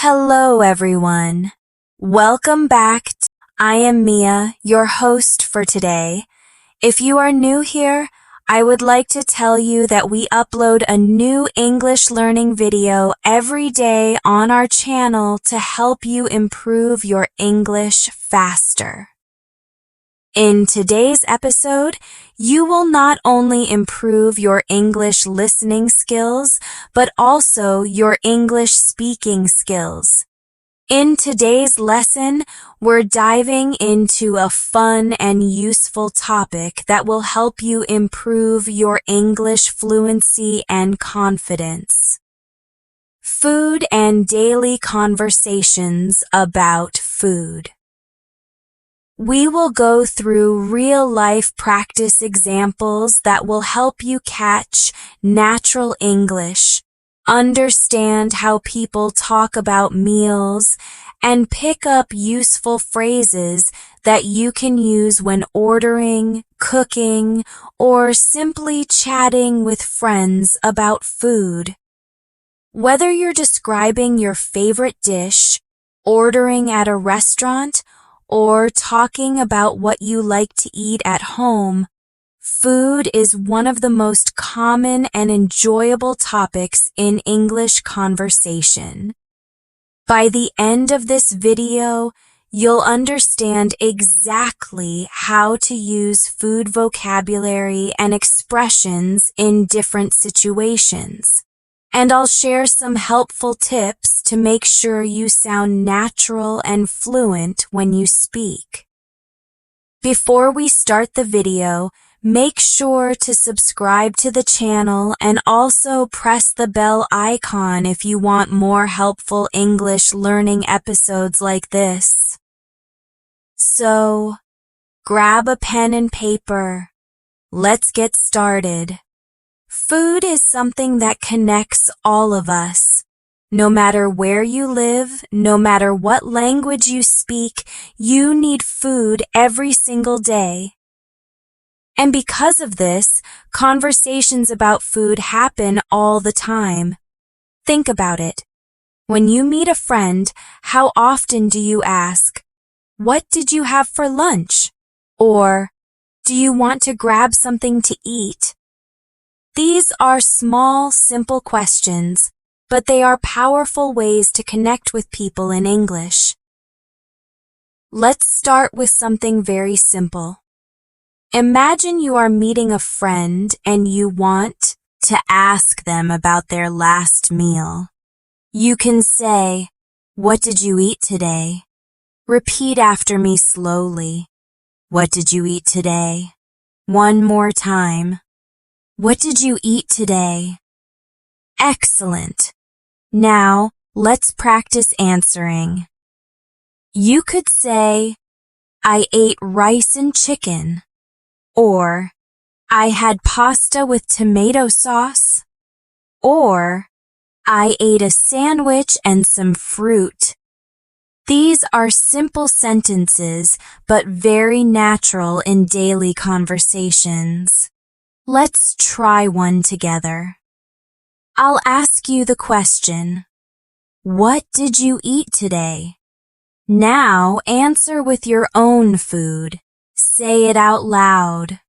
Hello, everyone. Welcome back. I am Mia, your host for today. If you are new here, I would like to tell you that we upload a new English learning video every day on our channel to help you improve your English faster. In today's episode, you will not only improve your English listening skills, but also your English speaking skills. In today's lesson, we're diving into a fun and useful topic that will help you improve your English fluency and confidence. Food and daily conversations about food. We will go through real-life practice examples that will help you catch natural English, understand how people talk about meals, and pick up useful phrases that you can use when ordering, cooking, or simply chatting with friends about food. Whether you're describing your favorite dish, ordering at a restaurant, or talking about what you like to eat at home, food is one of the most common and enjoyable topics in English conversation. By the end of this video, you'll understand exactly how to use food vocabulary and expressions in different situations. And I'll share some helpful tips to make sure you sound natural and fluent when you speak. Before we start the video, make sure to subscribe to the channel and also press the bell icon if you want more helpful English learning episodes like this. So, grab a pen and paper. Let's get started. Food is something that connects all of us. No matter where you live, no matter what language you speak, you need food every single day. And because of this, conversations about food happen all the time. Think about it. When you meet a friend, how often do you ask, "What did you have for lunch?" Or, "Do you want to grab something to eat?" These are small, simple questions, but they are powerful ways to connect with people in English. Let's start with something very simple. Imagine you are meeting a friend and you want to ask them about their last meal. You can say, "What did you eat today?" Repeat after me slowly. "What did you eat today?" One more time. "What did you eat today?" Excellent. Now, let's practice answering. You could say, "I ate rice and chicken," or "I had pasta with tomato sauce," or "I ate a sandwich and some fruit." These are simple sentences, but very natural in daily conversations. Let's try one together. I'll ask you the question, "What did you eat today?" Now answer with your own food. Say it out loud.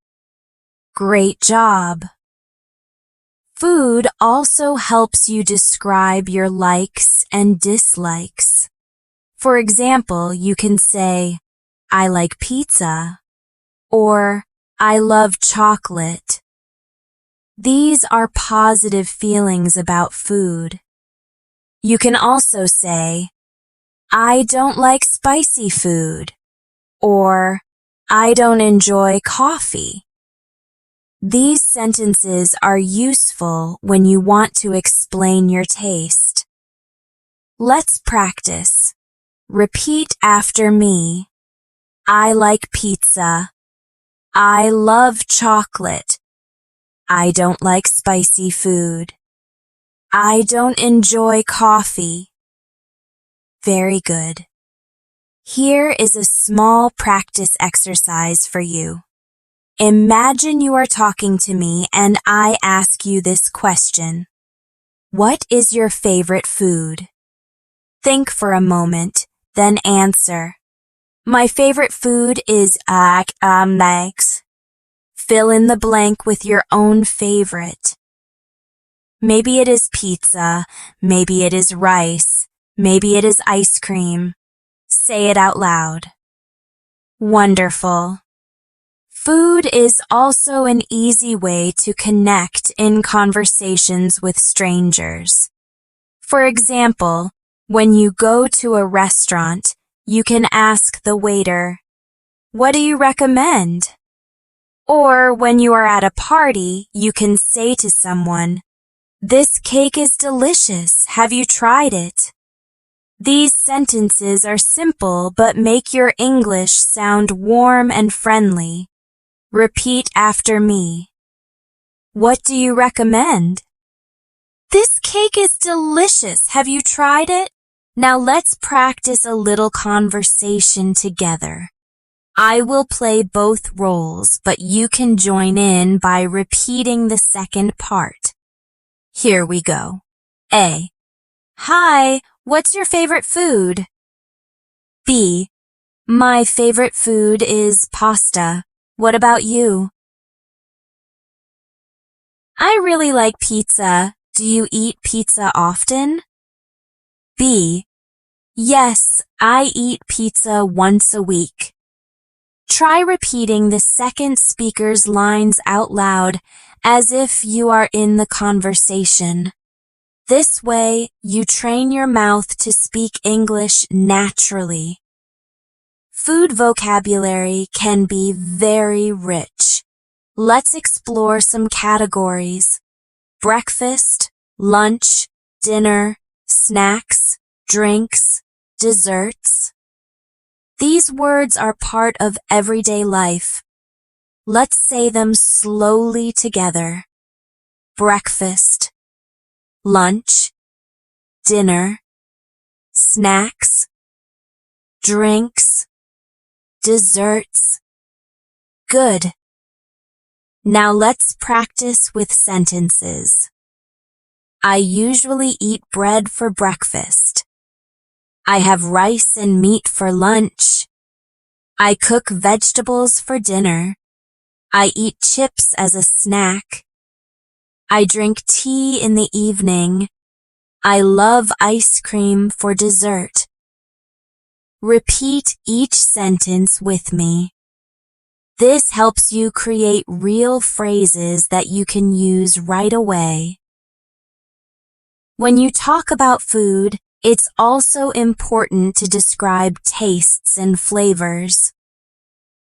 Great job. Food also helps you describe your likes and dislikes. For example, you can say, "I like pizza," or "I love chocolate." These are positive feelings about food. You can also say, "I don't like spicy food," or "I don't enjoy coffee." These sentences are useful when you want to explain your taste. Let's practice. Repeat after me. I like pizza. I love chocolate. I don't like spicy food. I don't enjoy coffee. Very good. Here is a small practice exercise for you. Imagine you are talking to me and I ask you this question. What is your favorite food? Think for a moment, then answer. My favorite food is eggs. Fill in the blank with your own favorite. Maybe it is pizza, maybe it is rice, maybe it is ice cream. Say it out loud. Wonderful. Food is also an easy way to connect in conversations with strangers. For example, when you go to a restaurant, you can ask the waiter, "What do you recommend?" Or when you are at a party, you can say to someone, "This cake is delicious. Have you tried it?" These sentences are simple but make your English sound warm and friendly. Repeat after me. What do you recommend? This cake is delicious. Have you tried it? Now let's practice a little conversation together. I will play both roles, but you can join in by repeating the second part. Here we go. A. Hi, what's your favorite food? B. My favorite food is pasta. What about you? I really like pizza. Do you eat pizza often? B. Yes, I eat pizza once a week. Try repeating the second speaker's lines out loud as if you are in the conversation. This way, you train your mouth to speak English naturally. Food vocabulary can be very rich. Let's explore some categories. Breakfast, lunch, dinner, snacks, drinks, desserts. These words are part of everyday life. Let's say them slowly together. Breakfast, lunch, dinner, snacks, drinks, desserts. Good. Now let's practice with sentences. I usually eat bread for breakfast. I have rice and meat for lunch. I cook vegetables for dinner. I eat chips as a snack. I drink tea in the evening. I love ice cream for dessert. Repeat each sentence with me. This helps you create real phrases that you can use right away. When you talk about food, it's also important to describe tastes and flavors.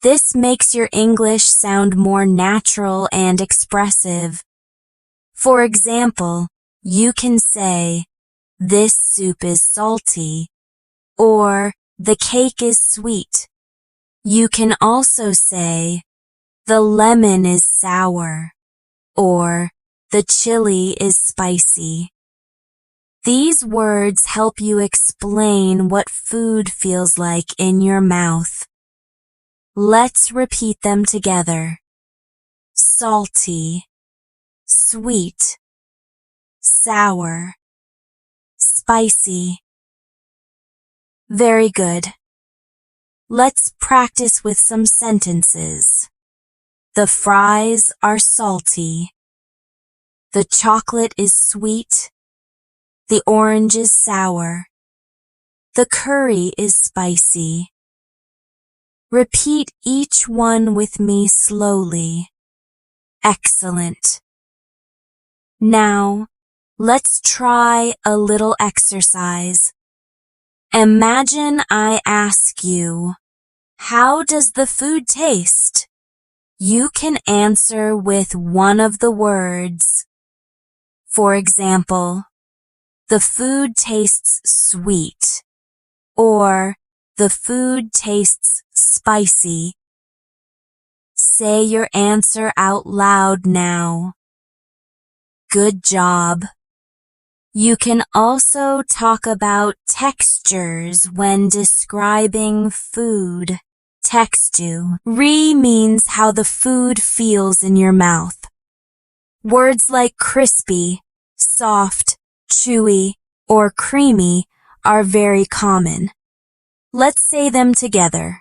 This makes your English sound more natural and expressive. For example, you can say, "This soup is salty," or "The cake is sweet." You can also say, "The lemon is sour," or "The chili is spicy." These words help you explain what food feels like in your mouth. Let's repeat them together. Salty, sweet, sour, spicy. Very good. Let's practice with some sentences. The fries are salty. The chocolate is sweet. The orange is sour. The curry is spicy. Repeat each one with me slowly. Excellent. Now, let's try a little exercise. Imagine I ask you, how does the food taste? You can answer with one of the words. For example, the food tastes sweet, or the food tastes spicy. Say your answer out loud now. Good job. You can also talk about textures when describing food. Texture means how the food feels in your mouth. Words like crispy, soft, chewy, or creamy are very common. Let's say them together.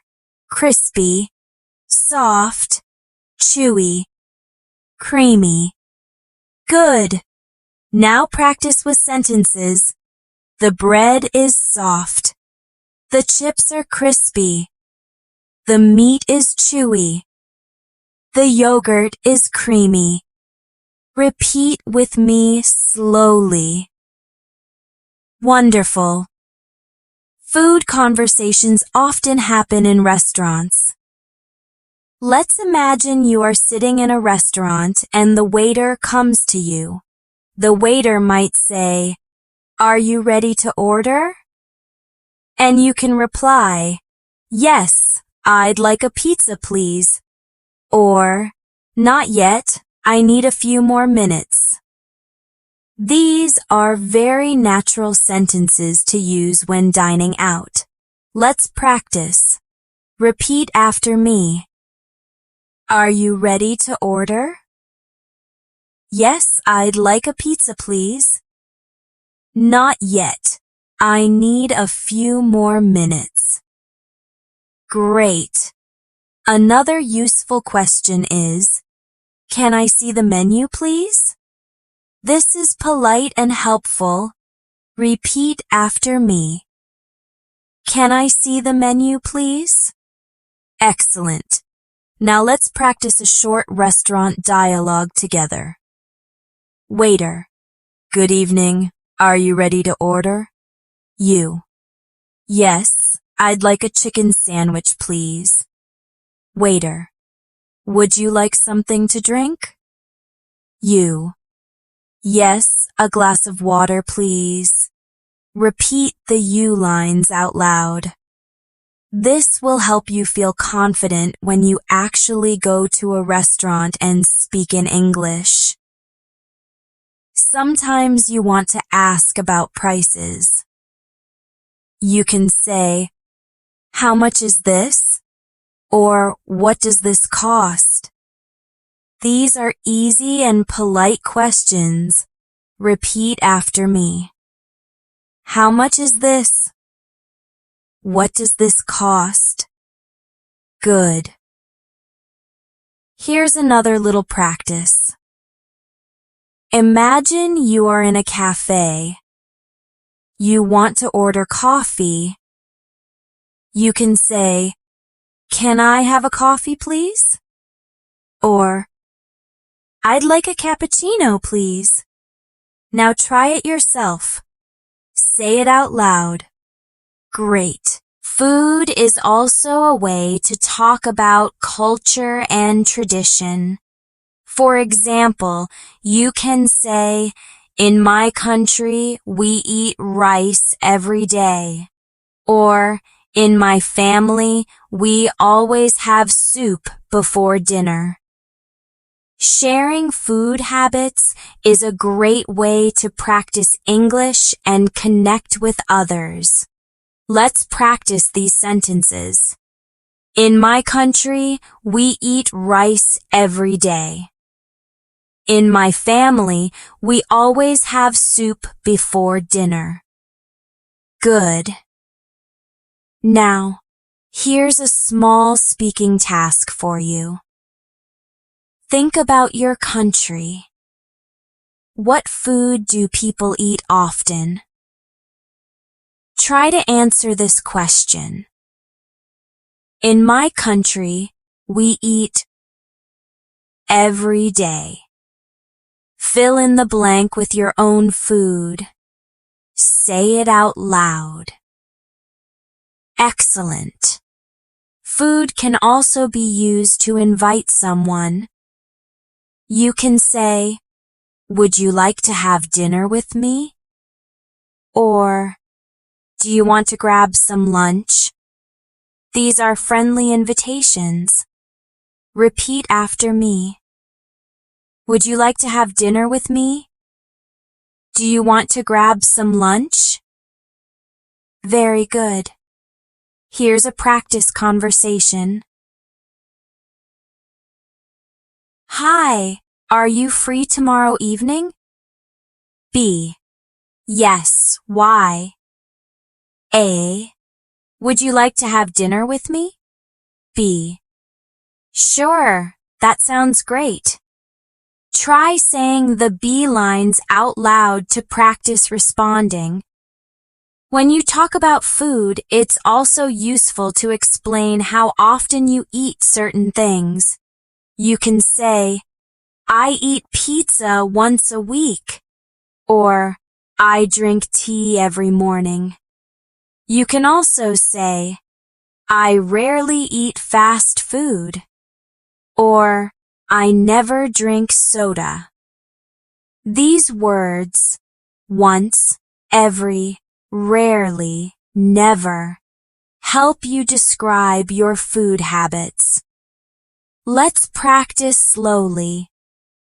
Crispy, soft, chewy, creamy. Good. Now practice with sentences. The bread is soft. The chips are crispy. The meat is chewy. The yogurt is creamy. Repeat with me slowly. Wonderful. Food conversations often happen in restaurants. Let's imagine you are sitting in a restaurant and the waiter comes to you. The waiter might say, "Are you ready to order?" And you can reply, "Yes, I'd like a pizza, please." Or, "Not yet, I need a few more minutes." These are very natural sentences to use when dining out. Let's practice. Repeat after me. Are you ready to order? Yes, I'd like a pizza, please. Not yet. I need a few more minutes. Great. Another useful question is, can I see the menu, please? This is polite and helpful. Repeat after me. Can I see the menu, please? Excellent. Now let's practice a short restaurant dialogue together. Waiter. Good evening. Are you ready to order? You. Yes, I'd like a chicken sandwich, please. Waiter. Would you like something to drink? You. Yes, a glass of water, please. Repeat the you lines out loud. This will help you feel confident when you actually go to a restaurant and speak in English. Sometimes you want to ask about prices. You can say, "How much is this?" Or, "What does this cost?" These are easy and polite questions. Repeat after me. How much is this? What does this cost? Good. Here's another little practice. Imagine you are in a cafe. You want to order coffee. You can say, "Can I have a coffee, please?" Or, "I'd like a cappuccino, please." Now try it yourself. Say it out loud. Great. Food is also a way to talk about culture and tradition. For example, you can say, "In my country, we eat rice every day." Or, "In my family, we always have soup before dinner." Sharing food habits is a great way to practice English and connect with others. Let's practice these sentences. In my country, we eat rice every day. In my family, we always have soup before dinner. Good. Now, here's a small speaking task for you. Think about your country. What food do people eat often? Try to answer this question. In my country, we eat every day. Fill in the blank with your own food. Say it out loud. Excellent. Food can also be used to invite someone. You can say, "Would you like to have dinner with me?" Or, "Do you want to grab some lunch?" These are friendly invitations. Repeat after me. Would you like to have dinner with me? Do you want to grab some lunch? Very good. Here's a practice conversation. Hi, are you free tomorrow evening? B. Yes, why? A. Would you like to have dinner with me? B. Sure, that sounds great. Try saying the B lines out loud to practice responding. When you talk about food, it's also useful to explain how often you eat certain things. You can say, I eat pizza once a week, or I drink tea every morning. You can also say, I rarely eat fast food, or I never drink soda. These words, once, every, rarely, never, help you describe your food habits. Let's practice slowly.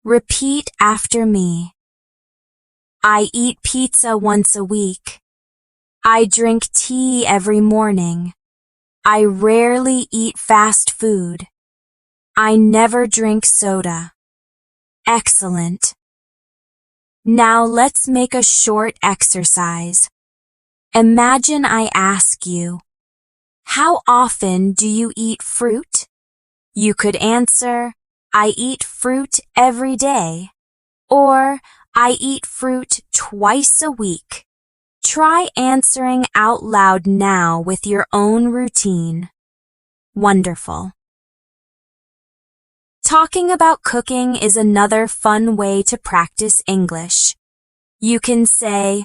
Repeat after me. I eat pizza once a week. I drink tea every morning. I rarely eat fast food. I never drink soda. Excellent. Now let's make a short exercise. Imagine I ask you, how often do you eat fruit? You could answer, I eat fruit every day, or I eat fruit twice a week. Try answering out loud now with your own routine. Wonderful. Talking about cooking is another fun way to practice English. You can say,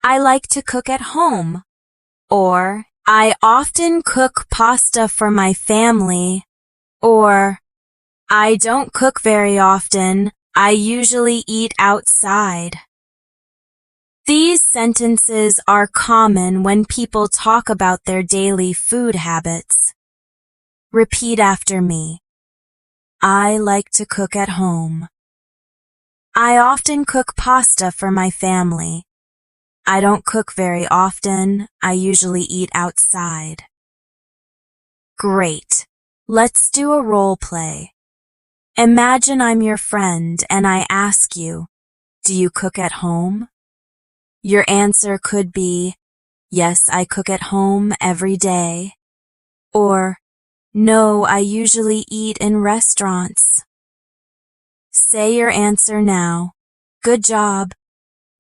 I like to cook at home, or I often cook pasta for my family, or I don't cook very often, I usually eat outside. These sentences are common when people talk about their daily food habits. Repeat after me. I like to cook at home. I often cook pasta for my family. I don't cook very often. I usually eat outside. Great. Let's do a role play. Imagine I'm your friend and I ask you, do you cook at home? Your answer could be, yes, I cook at home every day. Or, no, I usually eat in restaurants. Say your answer now. Good job.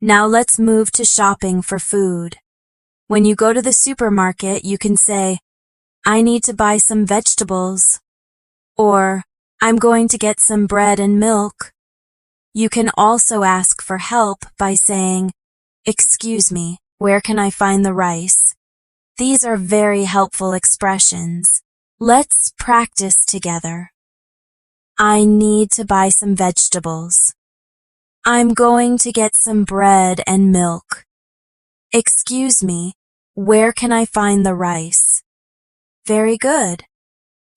Now let's move to shopping for food. When you go to the supermarket, you can say, I need to buy some vegetables. Or, I'm going to get some bread and milk. You can also ask for help by saying, excuse me, where can I find the rice? These are very helpful expressions. Let's practice together. I need to buy some vegetables. I'm going to get some bread and milk. Excuse me, where can I find the rice? Very good.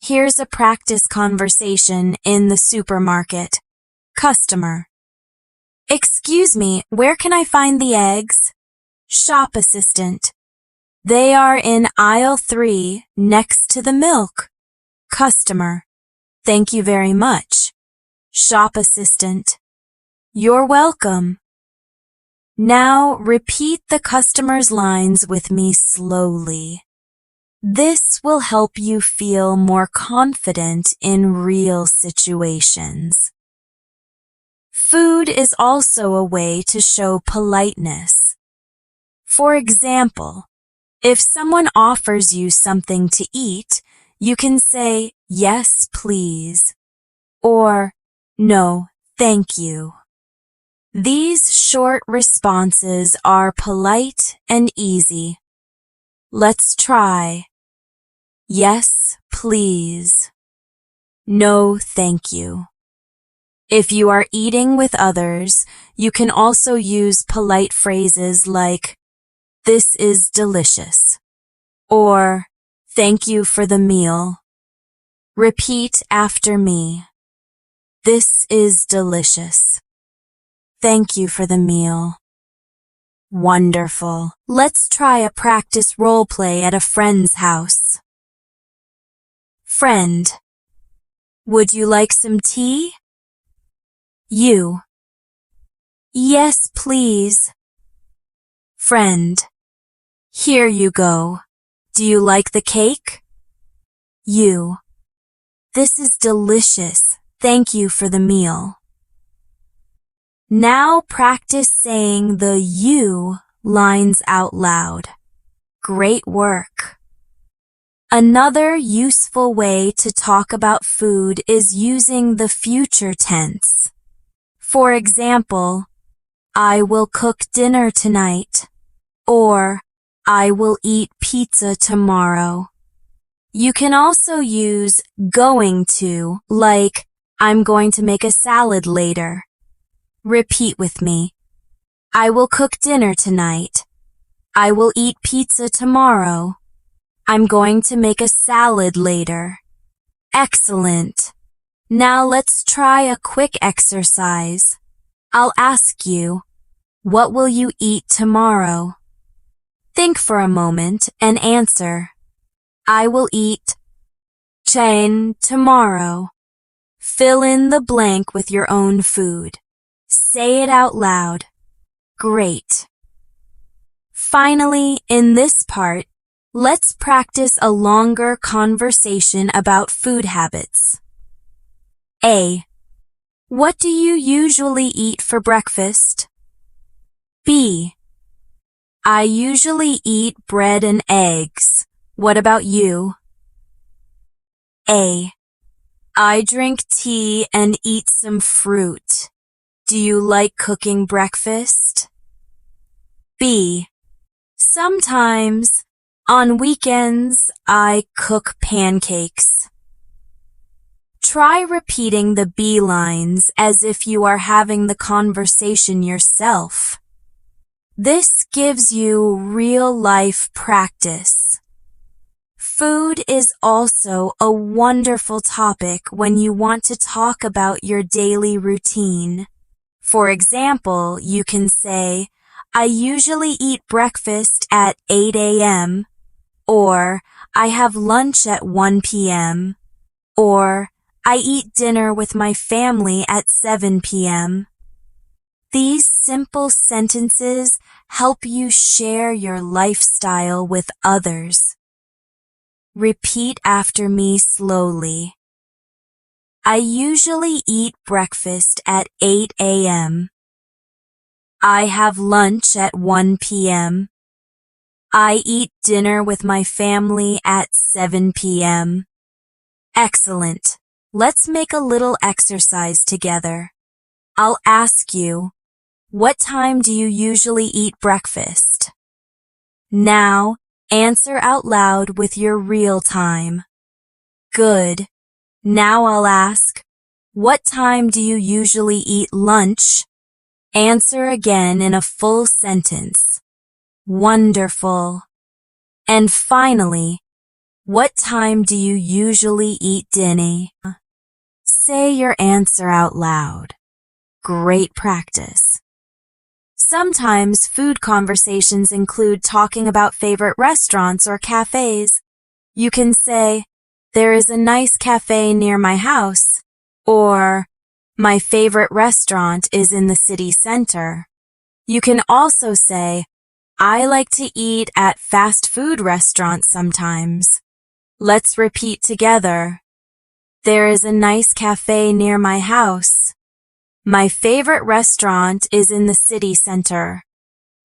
Here's a practice conversation in the supermarket. Customer. Excuse me, where can I find the eggs? Shop assistant. They are in aisle 3 next to the milk. Customer. Thank you very much. Shop assistant. You're welcome. Now repeat the customer's lines with me slowly. This will help you feel more confident in real situations. Food is also a way to show politeness. For example, if someone offers you something to eat, you can say, yes, please, or no, thank you. These short responses are polite and easy. Let's try. Yes, please. No, thank you. If you are eating with others, you can also use polite phrases like, this is delicious, or thank you for the meal. Repeat after me. This is delicious. Thank you for the meal. Wonderful. Let's try a practice role play at a friend's house. Friend. Would you like some tea? You. Yes, please. Friend. Here you go. Do you like the cake? You. This is delicious. Thank you for the meal. Now practice saying the you lines out loud. Great work. Another useful way to talk about food is using the future tense. For example, I will cook dinner tonight, or I will eat pizza tomorrow. You can also use going to, like, I'm going to make a salad later. Repeat with me. I will cook dinner tonight. I will eat pizza tomorrow. I'm going to make a salad later. Excellent. Now let's try a quick exercise. I'll ask you, what will you eat tomorrow? Think for a moment and answer. I will eat chain tomorrow. Fill in the blank with your own food. Say it out loud. Great. Finally, in this part, let's practice a longer conversation about food habits. A. What do you usually eat for breakfast? B. I usually eat bread and eggs. What about you? A. I drink tea and eat some fruit. Do you like cooking breakfast? B. Sometimes, on weekends, I cook pancakes. Try repeating the B lines as if you are having the conversation yourself. This gives you real-life practice. Food is also a wonderful topic when you want to talk about your daily routine. For example, you can say, I usually eat breakfast at 8 a.m., or I have lunch at 1 p.m., or I eat dinner with my family at 7 p.m. These simple sentences help you share your lifestyle with others. Repeat after me slowly. I usually eat breakfast at 8 a.m. I have lunch at 1 p.m. I eat dinner with my family at 7 p.m. Excellent. Let's make a little exercise together. I'll ask you, what time do you usually eat breakfast? Now, answer out loud with your real time. Good. Now I'll ask, what time do you usually eat lunch? Answer again in a full sentence. Wonderful. And finally, what time do you usually eat dinner? Say your answer out loud. Great practice. Sometimes food conversations include talking about favorite restaurants or cafes. You can say, there is a nice cafe near my house, or my favorite restaurant is in the city center. You can also say, I like to eat at fast food restaurants sometimes. Let's repeat together. There is a nice cafe near my house. My favorite restaurant is in the city center.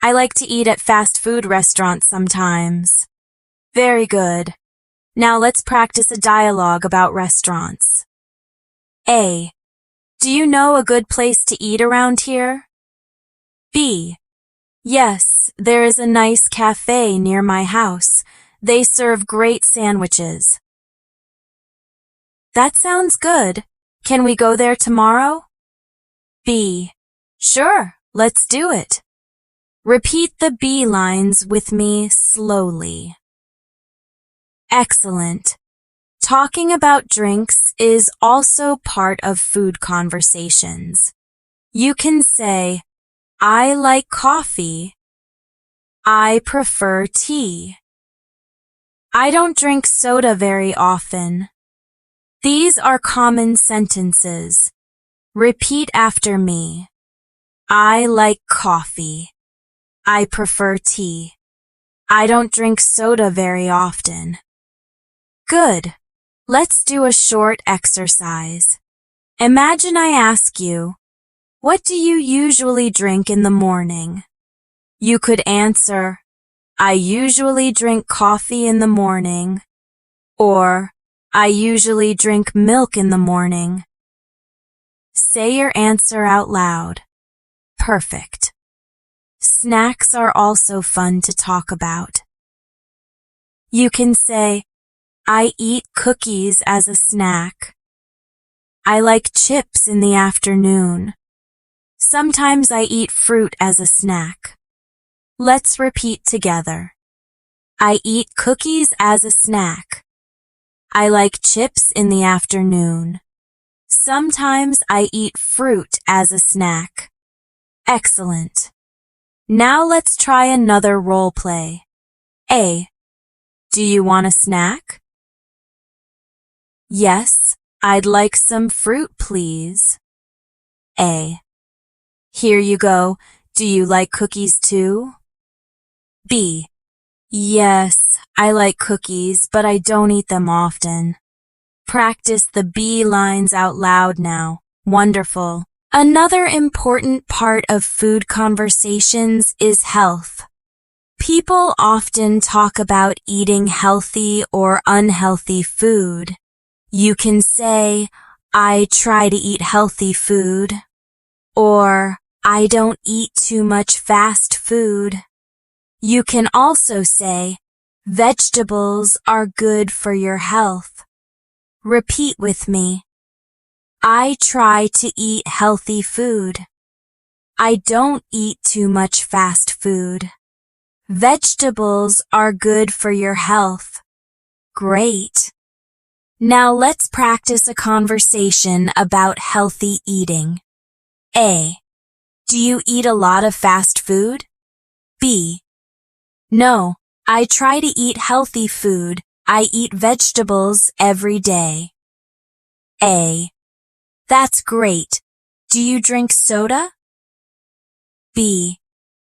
I like to eat at fast food restaurants sometimes. Very good. Now let's practice a dialogue about restaurants. A. Do you know a good place to eat around here? B. Yes, there is a nice cafe near my house. They serve great sandwiches. That sounds good. Can we go there tomorrow? B. Sure, let's do it. Repeat the B lines with me slowly. Excellent. Talking about drinks is also part of food conversations. You can say, I like coffee. I prefer tea. I don't drink soda very often. These are common sentences. Repeat after me. I like coffee. I prefer tea. I don't drink soda very often. Good. Let's do a short exercise. Imagine I ask you, what do you usually drink in the morning? You could answer, I usually drink coffee in the morning, or I usually drink milk in the morning. Say your answer out loud. Perfect. Snacks are also fun to talk about. You can say, I eat cookies as a snack. I like chips in the afternoon. Sometimes I eat fruit as a snack. Let's repeat together. I eat cookies as a snack. I like chips in the afternoon. Sometimes I eat fruit as a snack. Excellent. Now let's try another role play. A. Do you want a snack? Yes, I'd like some fruit, please. A. Here you go. Do you like cookies too? B. Yes, I like cookies, but I don't eat them often. Practice the B lines out loud now. Wonderful. Another important part of food conversations is health. People often talk about eating healthy or unhealthy food. You can say, I try to eat healthy food, or I don't eat too much fast food. You can also say, vegetables are good for your health. Repeat with me. I try to eat healthy food. I don't eat too much fast food. Vegetables are good for your health. Great. Now let's practice a conversation about healthy eating. A. Do you eat a lot of fast food? B. No, I try to eat healthy food. I eat vegetables every day. A. That's great. Do you drink soda? B.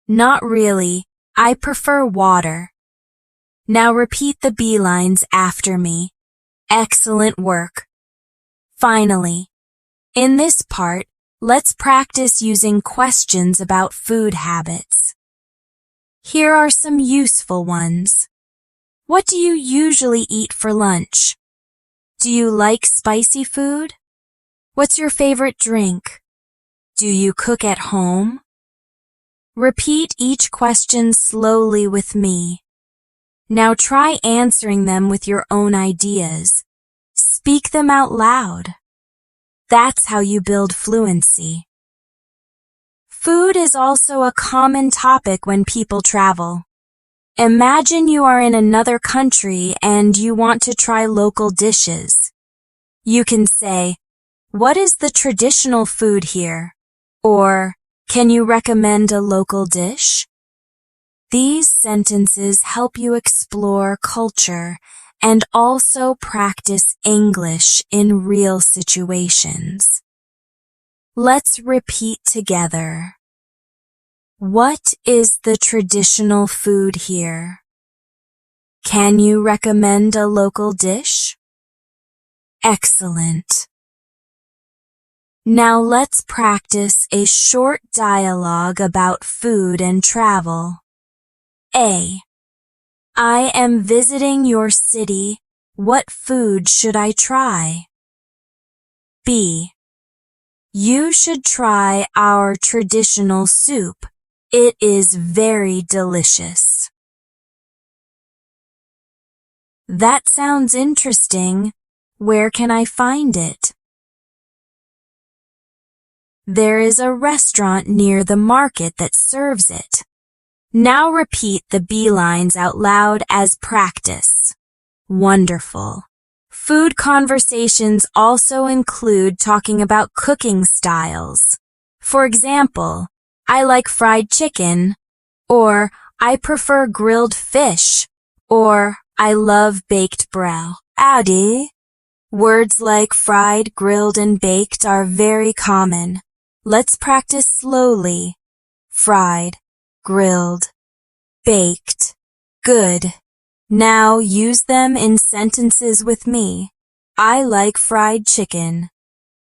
Not really. I prefer water. Now repeat the B lines after me. Excellent work. Finally, in this part, let's practice using questions about food habits. Here are some useful ones. What do you usually eat for lunch? Do you like spicy food? What's your favorite drink? Do you cook at home? Repeat each question slowly with me. Now try answering them with your own ideas. Speak them out loud. That's how you build fluency. Food is also a common topic when people travel. Imagine you are in another country and you want to try local dishes. You can say, what is the traditional food here? Or, can you recommend a local dish? These sentences help you explore culture and also practice English in real situations. Let's repeat together. What is the traditional food here? Can you recommend a local dish? Excellent. Now let's practice a short dialogue about food and travel. A. I am visiting your city. What food should I try? B. You should try our traditional soup. It is very delicious. That sounds interesting. Where can I find it? There is a restaurant near the market that serves it. Now repeat the B lines out loud as practice. Wonderful. Food conversations also include talking about cooking styles. For example, I like fried chicken, or I prefer grilled fish, or I love baked bread. Addy. Words like fried, grilled, and baked are very common. Let's practice slowly. Fried, grilled, baked. Good. Now use them in sentences with me. I like fried chicken.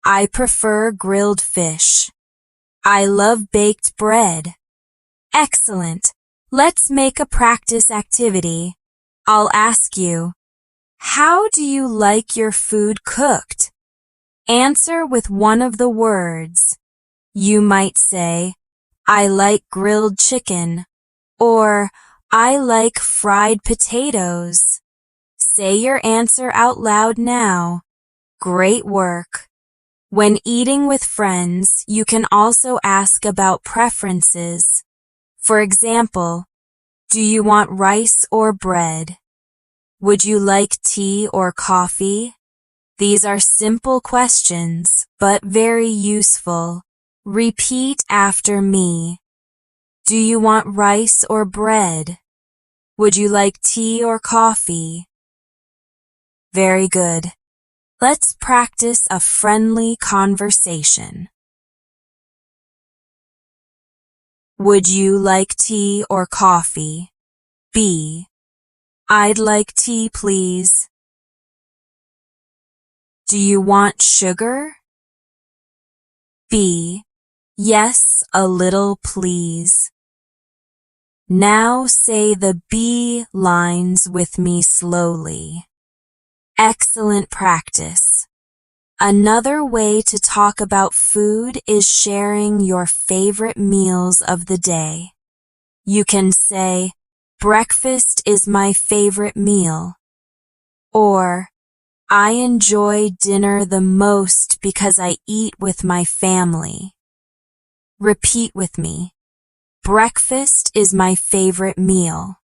I prefer grilled fish. I love baked bread. Excellent. Let's make a practice activity. I'll ask you, how do you like your food cooked? Answer with one of the words. You might say, I like grilled chicken, or I like fried potatoes. Say your answer out loud now. Great work. When eating with friends, you can also ask about preferences. For example, do you want rice or bread? Would you like tea or coffee? These are simple questions, but very useful. Repeat after me. Do you want rice or bread? Would you like tea or coffee? Very good. Let's practice a friendly conversation. Would you like tea or coffee? B. I'd like tea, please. Do you want sugar? B. Yes, a little, please. Now say the B lines with me slowly. Excellent practice. Another way to talk about food is sharing your favorite meals of the day. You can say, breakfast is my favorite meal. Or, I enjoy dinner the most because I eat with my family. Repeat with me. Breakfast is my favorite meal.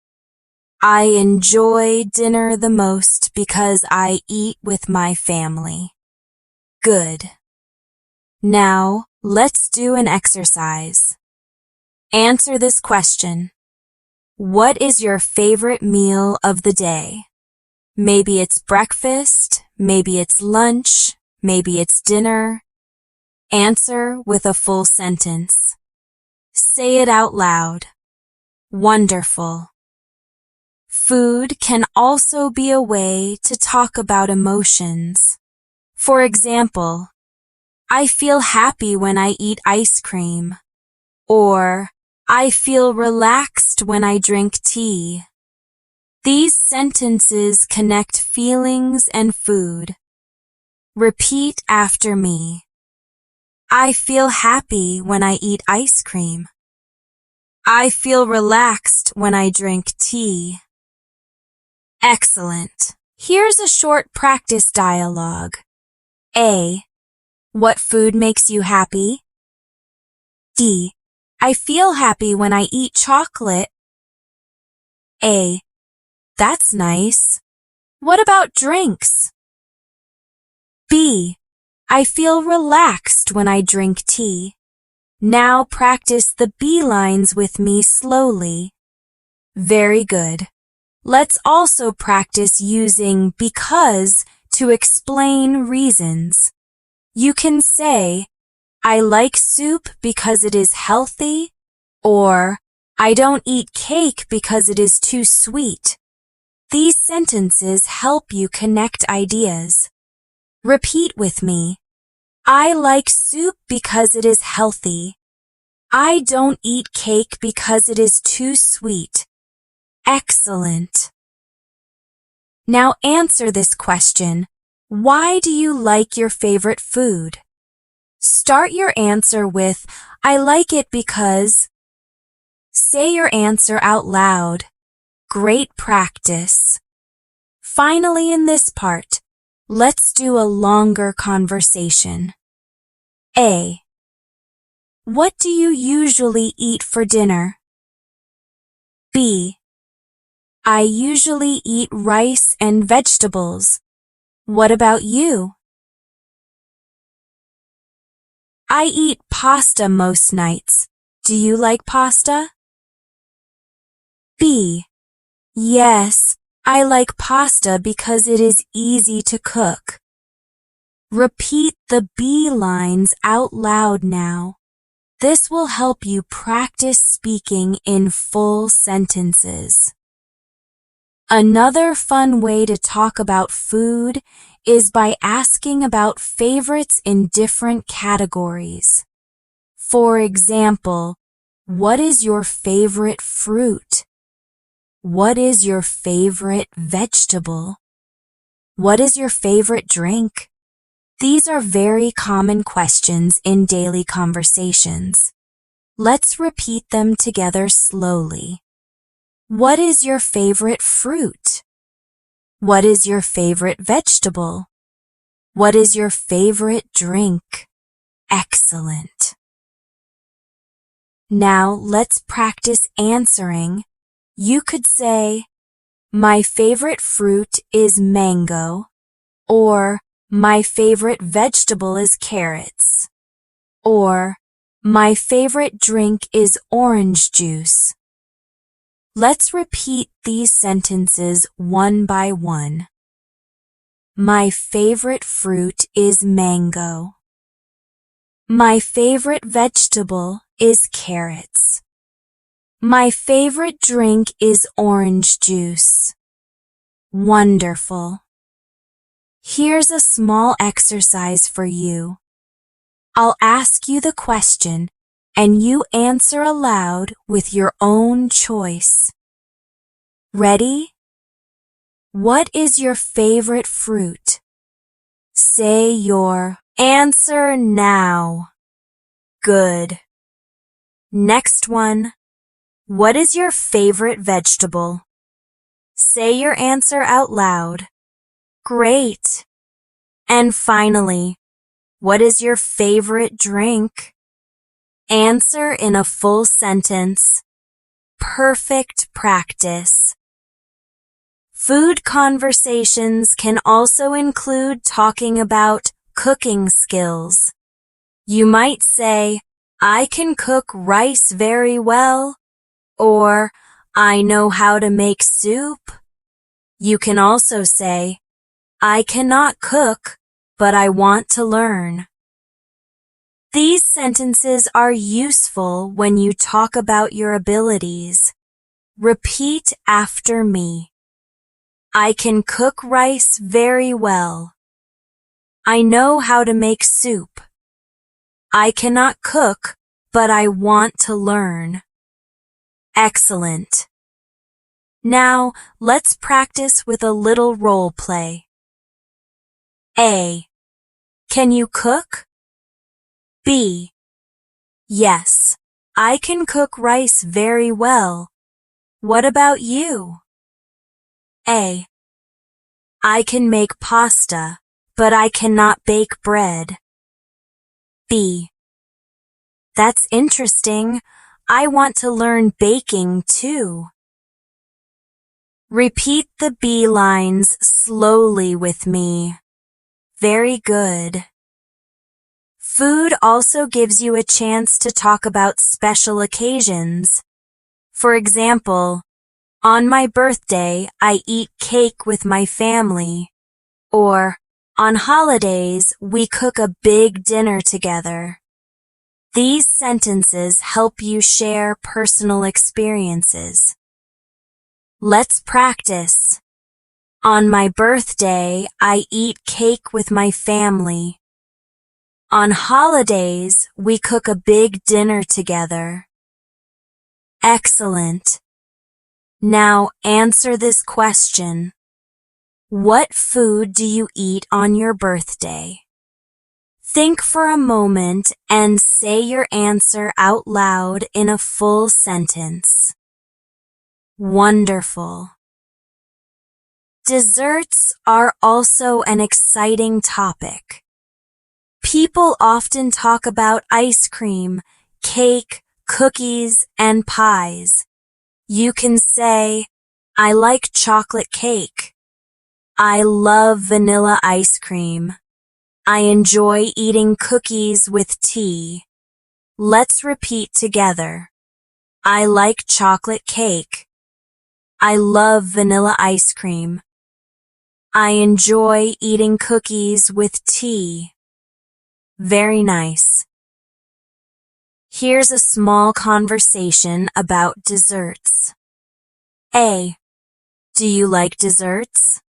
I enjoy dinner the most because I eat with my family. Good. Now, let's do an exercise. Answer this question. What is your favorite meal of the day? Maybe it's breakfast, maybe it's lunch, maybe it's dinner. Answer with a full sentence. Say it out loud. Wonderful. Food can also be a way to talk about emotions. For example, I feel happy when I eat ice cream. Or, I feel relaxed when I drink tea. These sentences connect feelings and food. Repeat after me. I feel happy when I eat ice cream. I feel relaxed when I drink tea. Excellent. Here's a short practice dialogue. A. What food makes you happy? D. I feel happy when I eat chocolate. A. That's nice. What about drinks? B. I feel relaxed when I drink tea. Now practice the B lines with me slowly. Very good. Let's also practice using because to explain reasons. You can say, I like soup because it is healthy, or I don't eat cake because it is too sweet. These sentences help you connect ideas. Repeat with me. I like soup because it is healthy. I don't eat cake because it is too sweet. Excellent. Now answer this question. Why do you like your favorite food? Start your answer with, I like it because. Say your answer out loud. Great practice. Finally, in this part, let's do a longer conversation. A. What do you usually eat for dinner? B. I usually eat rice and vegetables. What about you? I eat pasta most nights. Do you like pasta? B. Yes, I like pasta because it is easy to cook. Repeat the B lines out loud now. This will help you practice speaking in full sentences. Another fun way to talk about food is by asking about favorites in different categories. For example, what is your favorite fruit? What is your favorite vegetable? What is your favorite drink? These are very common questions in daily conversations. Let's repeat them together slowly. What is your favorite fruit? What is your favorite vegetable? What is your favorite drink? Excellent. Now let's practice answering. You could say, my favorite fruit is mango, or my favorite vegetable is carrots, or my favorite drink is orange juice. Let's repeat these sentences one by one. My favorite fruit is mango. My favorite vegetable is carrots. My favorite drink is orange juice. Wonderful. Here's a small exercise for you. I'll ask you the question, and you answer aloud with your own choice. Ready? What is your favorite fruit? Say your answer now. Good. Next one. What is your favorite vegetable? Say your answer out loud. Great. And finally, what is your favorite drink? Answer in a full sentence. Perfect practice. Food conversations can also include talking about cooking skills. You might say, I can cook rice very well, or I know how to make soup. You can also say, I cannot cook, but I want to learn. These sentences are useful when you talk about your abilities. Repeat after me. I can cook rice very well. I know how to make soup. I cannot cook, but I want to learn. Excellent. Now, let's practice with a little role play. A. Can you cook? B. Yes, I can cook rice very well. What about you? A. I can make pasta, but I cannot bake bread. B. That's interesting. I want to learn baking too. Repeat the B lines slowly with me. Very good. Food also gives you a chance to talk about special occasions. For example, on my birthday, I eat cake with my family. Or, on holidays, we cook a big dinner together. These sentences help you share personal experiences. Let's practice. On my birthday, I eat cake with my family. On holidays, we cook a big dinner together. Excellent. Now answer this question. What food do you eat on your birthday? Think for a moment and say your answer out loud in a full sentence. Wonderful. Desserts are also an exciting topic. People often talk about ice cream, cake, cookies, and pies. You can say, I like chocolate cake. I love vanilla ice cream. I enjoy eating cookies with tea. Let's repeat together. I like chocolate cake. I love vanilla ice cream. I enjoy eating cookies with tea. Very nice. Here's a small conversation about desserts. A. Do you like desserts?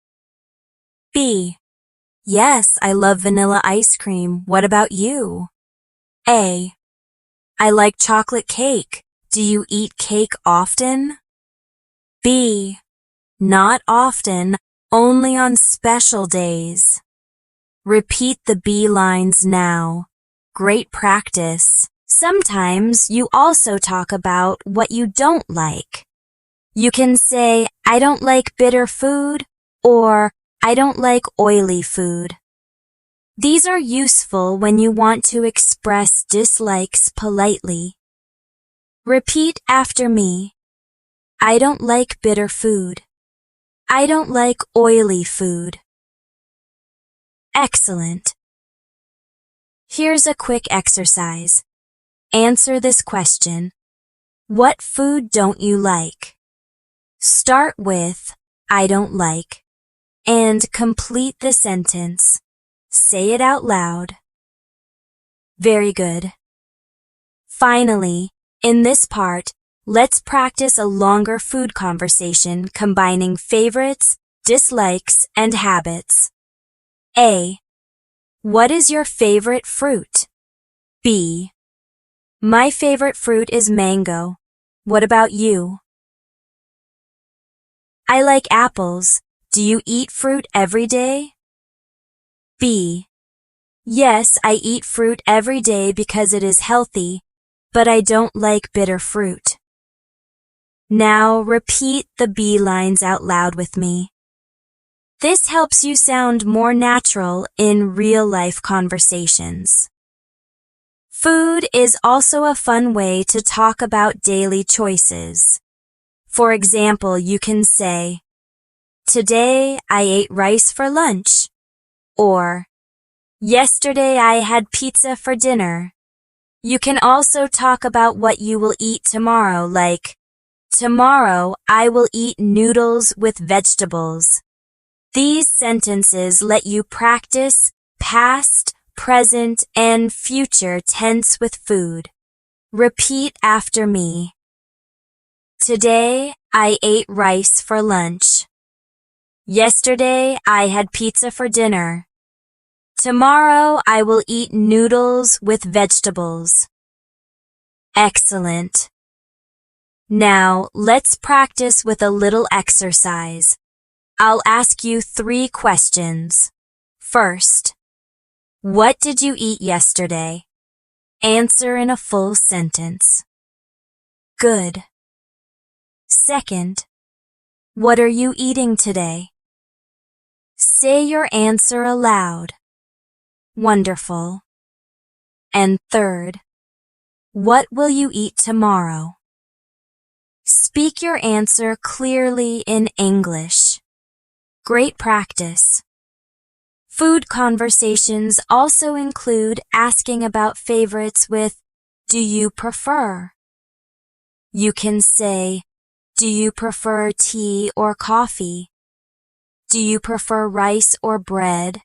B. Yes, I love vanilla ice cream. What about you? A. I like chocolate cake. Do you eat cake often? B. Not often, only on special days. Repeat the B lines now. Great practice. Sometimes you also talk about what you don't like. You can say, I don't like bitter food, or I don't like oily food. These are useful when you want to express dislikes politely. Repeat after me. I don't like bitter food. I don't like oily food. Excellent. Here's a quick exercise. Answer this question. What food don't you like? Start with, I don't like, and complete the sentence. Say it out loud. Very good. Finally, in this part, let's practice a longer food conversation combining favorites, dislikes, and habits. A. What is your favorite fruit? B. My favorite fruit is mango. What about you? I like apples. Do you eat fruit every day? B. Yes, I eat fruit every day because it is healthy, but I don't like bitter fruit. Now repeat the B lines out loud with me. This helps you sound more natural in real-life conversations. Food is also a fun way to talk about daily choices. For example, you can say, Today I ate rice for lunch, or Yesterday I had pizza for dinner. You can also talk about what you will eat tomorrow, like, Tomorrow I will eat noodles with vegetables. These sentences let you practice past, present, and future tense with food. Repeat after me. Today I ate rice for lunch. Yesterday I had pizza for dinner. Tomorrow I will eat noodles with vegetables. Excellent. Now let's practice with a little exercise. I'll ask you 3 questions. First, what did you eat yesterday? Answer in a full sentence. Good. Second, what are you eating today? Say your answer aloud. Wonderful. And third, what will you eat tomorrow? Speak your answer clearly in English. Great practice. Food conversations also include asking about favorites with, do you prefer? You can say, do you prefer tea or coffee? Do you prefer rice or bread?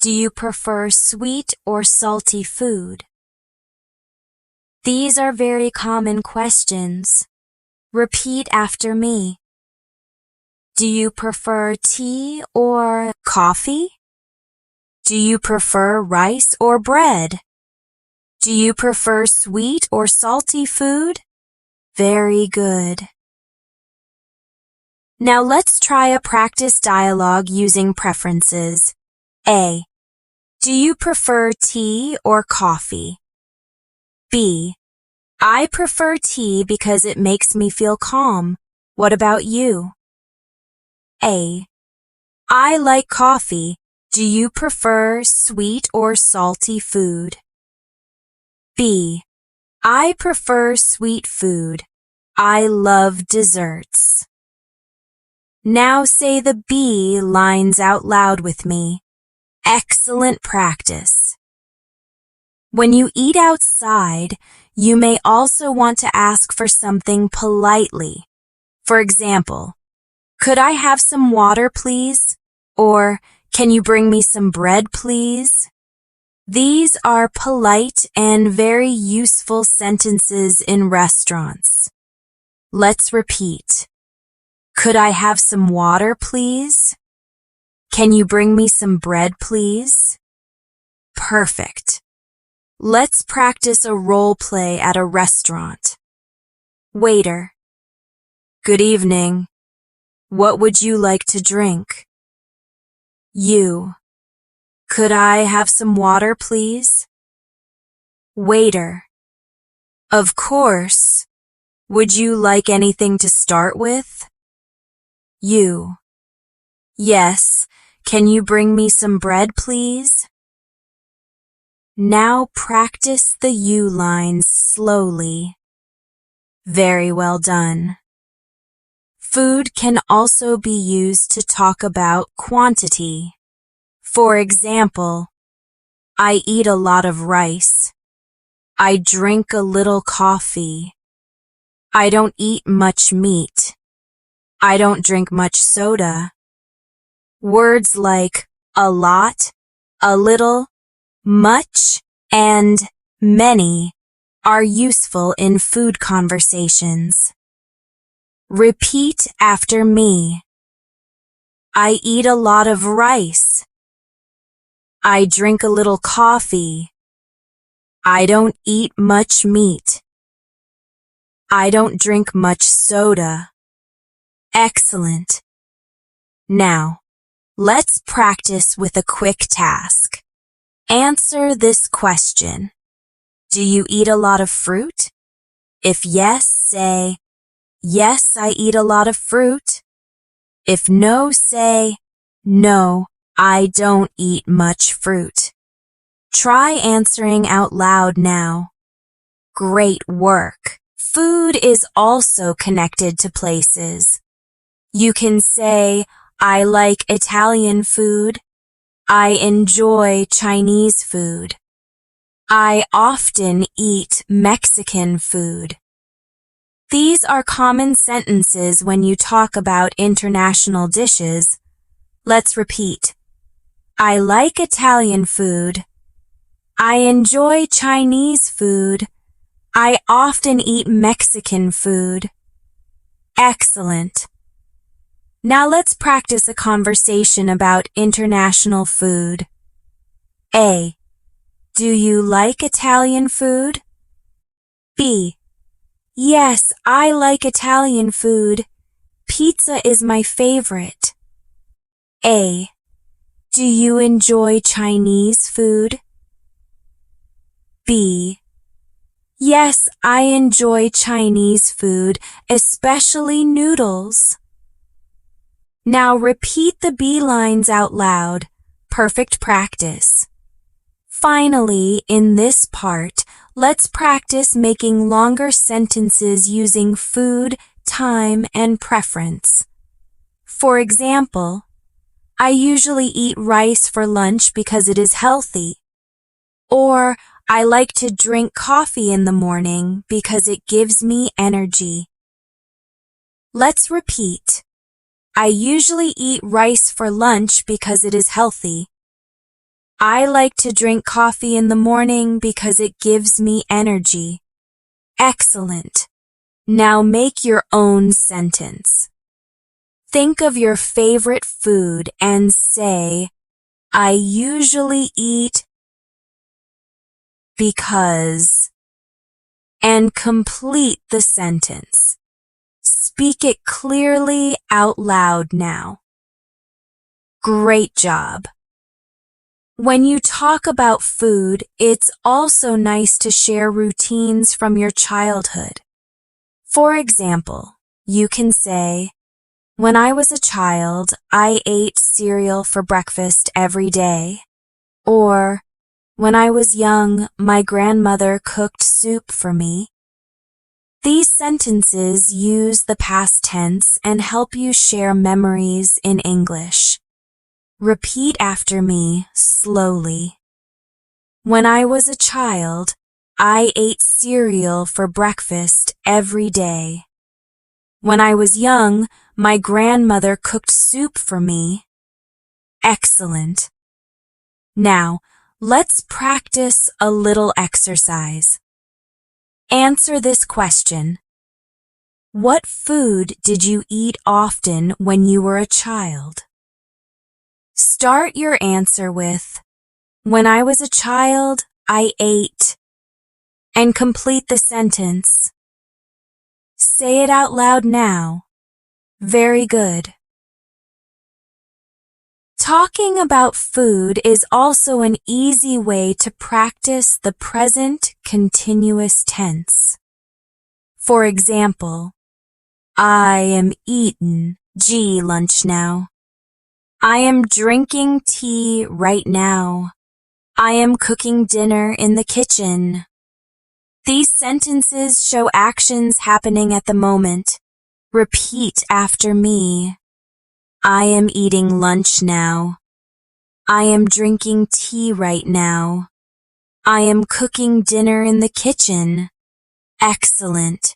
Do you prefer sweet or salty food? These are very common questions. Repeat after me. Do you prefer tea or coffee? Do you prefer rice or bread? Do you prefer sweet or salty food? Very good. Now let's try a practice dialogue using preferences. A. Do you prefer tea or coffee? B. I prefer tea because it makes me feel calm. What about you? A. I like coffee. Do you prefer sweet or salty food? B. I prefer sweet food. I love desserts. Now say the B lines out loud with me. Excellent practice. When you eat outside, you may also want to ask for something politely. For example, could I have some water, please? Or, can you bring me some bread, please? These are polite and very useful sentences in restaurants. Let's repeat. Could I have some water, please? Can you bring me some bread, please? Perfect. Let's practice a role play at a restaurant. Waiter. Good evening. What would you like to drink? You. Could I have some water, please? Waiter. Of course. Would you like anything to start with? You. Yes. Can you bring me some bread, please? Now practice the you lines slowly. Very well done. Food can also be used to talk about quantity. For example, I eat a lot of rice. I drink a little coffee. I don't eat much meat. I don't drink much soda. Words like a lot, a little, much, and many are useful in food conversations. Repeat after me. I eat a lot of rice. I drink a little coffee. I don't eat much meat. I don't drink much soda. Excellent. Now, let's practice with a quick task. Answer this question. Do you eat a lot of fruit? If yes, say, yes, I eat a lot of fruit. If no, say, no, I don't eat much fruit. Try answering out loud now. Great work. Food is also connected to places. You can say, I like Italian food. I enjoy Chinese food. I often eat Mexican food. These are common sentences when you talk about international dishes. Let's repeat. I like Italian food. I enjoy Chinese food. I often eat Mexican food. Excellent. Now let's practice a conversation about international food. A. Do you like Italian food? B. Yes, I like Italian food. Pizza is my favorite. A. Do you enjoy Chinese food? B. Yes, I enjoy Chinese food, especially noodles. Now repeat the B lines out loud. Perfect practice. Finally, in this part, let's practice making longer sentences using food, time, and preference. For example, I usually eat rice for lunch because it is healthy. Or, I like to drink coffee in the morning because it gives me energy. Let's repeat. I usually eat rice for lunch because it is healthy. I like to drink coffee in the morning because it gives me energy. Excellent. Now make your own sentence. Think of your favorite food and say, I usually eat because, and complete the sentence. Speak it clearly out loud now. Great job. When you talk about food, it's also nice to share routines from your childhood. For example, you can say, when I was a child, I ate cereal for breakfast every day. Or, when I was young, my grandmother cooked soup for me. These sentences use the past tense and help you share memories in English. Repeat after me slowly. When I was a child, I ate cereal for breakfast every day. When I was young, my grandmother cooked soup for me. Excellent. Now, let's practice a little exercise. Answer this question. What food did you eat often when you were a child? Start your answer with, when I was a child, I ate, and complete the sentence. Say it out loud now. Very good. Talking about food is also an easy way to practice the present continuous tense. For example, I am eatin' lunch now. I am drinking tea right now. I am cooking dinner in the kitchen. These sentences show actions happening at the moment. Repeat after me. I am eating lunch now. I am drinking tea right now. I am cooking dinner in the kitchen. Excellent.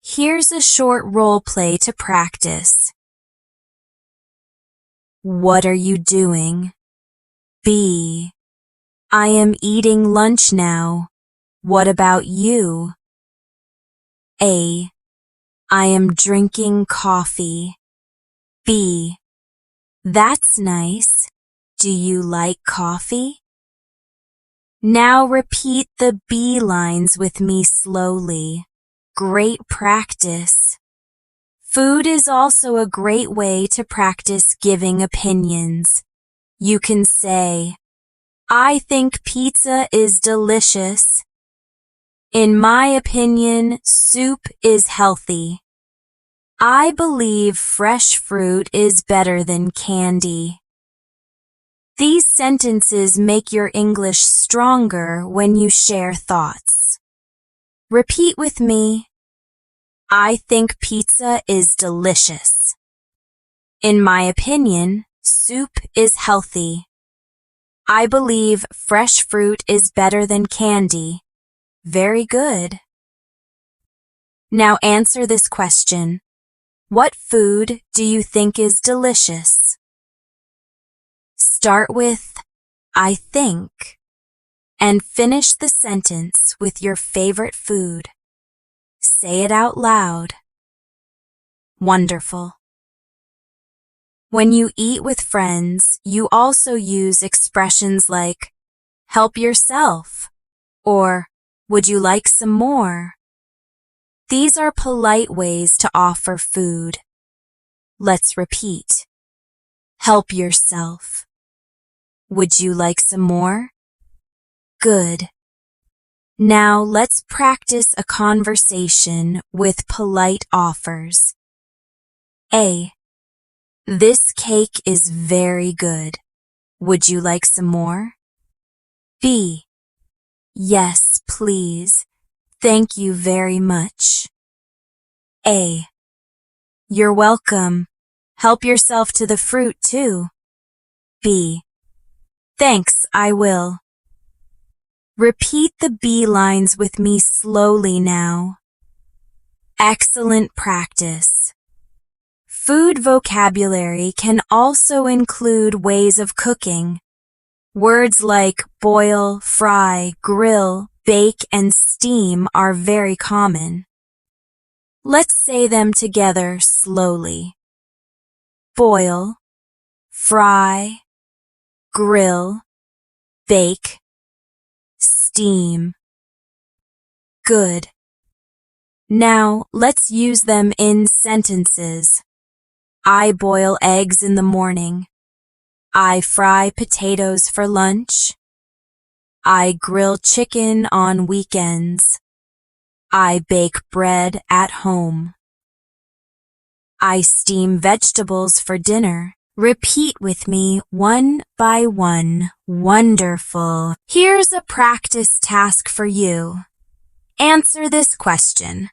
Here's a short role play to practice. What are you doing? B. I am eating lunch now. What about you? A. I am drinking coffee. B. That's nice. Do you like coffee? Now repeat the B lines with me slowly. Great practice. Food is also a great way to practice giving opinions. You can say, I think pizza is delicious. In my opinion, soup is healthy. I believe fresh fruit is better than candy. These sentences make your English stronger when you share thoughts. Repeat with me. I think pizza is delicious. In my opinion, soup is healthy. I believe fresh fruit is better than candy. Very good. Now answer this question. What food do you think is delicious? Start with, I think, and finish the sentence with your favorite food. Say it out loud. Wonderful. When you eat with friends, you also use expressions like, help yourself, or would you like some more? These are polite ways to offer food. Let's repeat. Help yourself. Would you like some more? Good. Now let's practice a conversation with polite offers. A. This cake is very good. Would you like some more? B. Yes, please. Thank you very much. A. You're welcome. Help yourself to the fruit too. B. Thanks, I will. Repeat the B lines with me slowly now. Excellent practice. Food vocabulary can also include ways of cooking. Words like boil, fry, grill, bake, and steam are very common. Let's say them together slowly. Boil, fry, grill, bake, steam. Good. Now let's use them in sentences. I boil eggs in the morning. I fry potatoes for lunch. I grill chicken on weekends. I bake bread at home. I steam vegetables for dinner. Repeat with me one by one. Wonderful. Here's a practice task for you. Answer this question.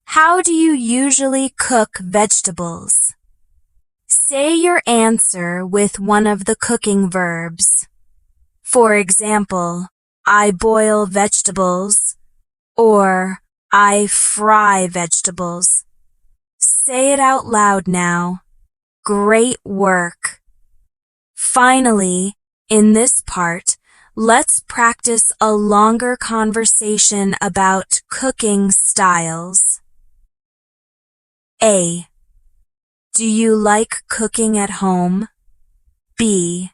How do you usually cook vegetables? Say your answer with one of the cooking verbs. For example, I boil vegetables, or I fry vegetables. Say it out loud now. Great work. Finally, in this part, let's practice a longer conversation about cooking styles. A. Do you like cooking at home? B.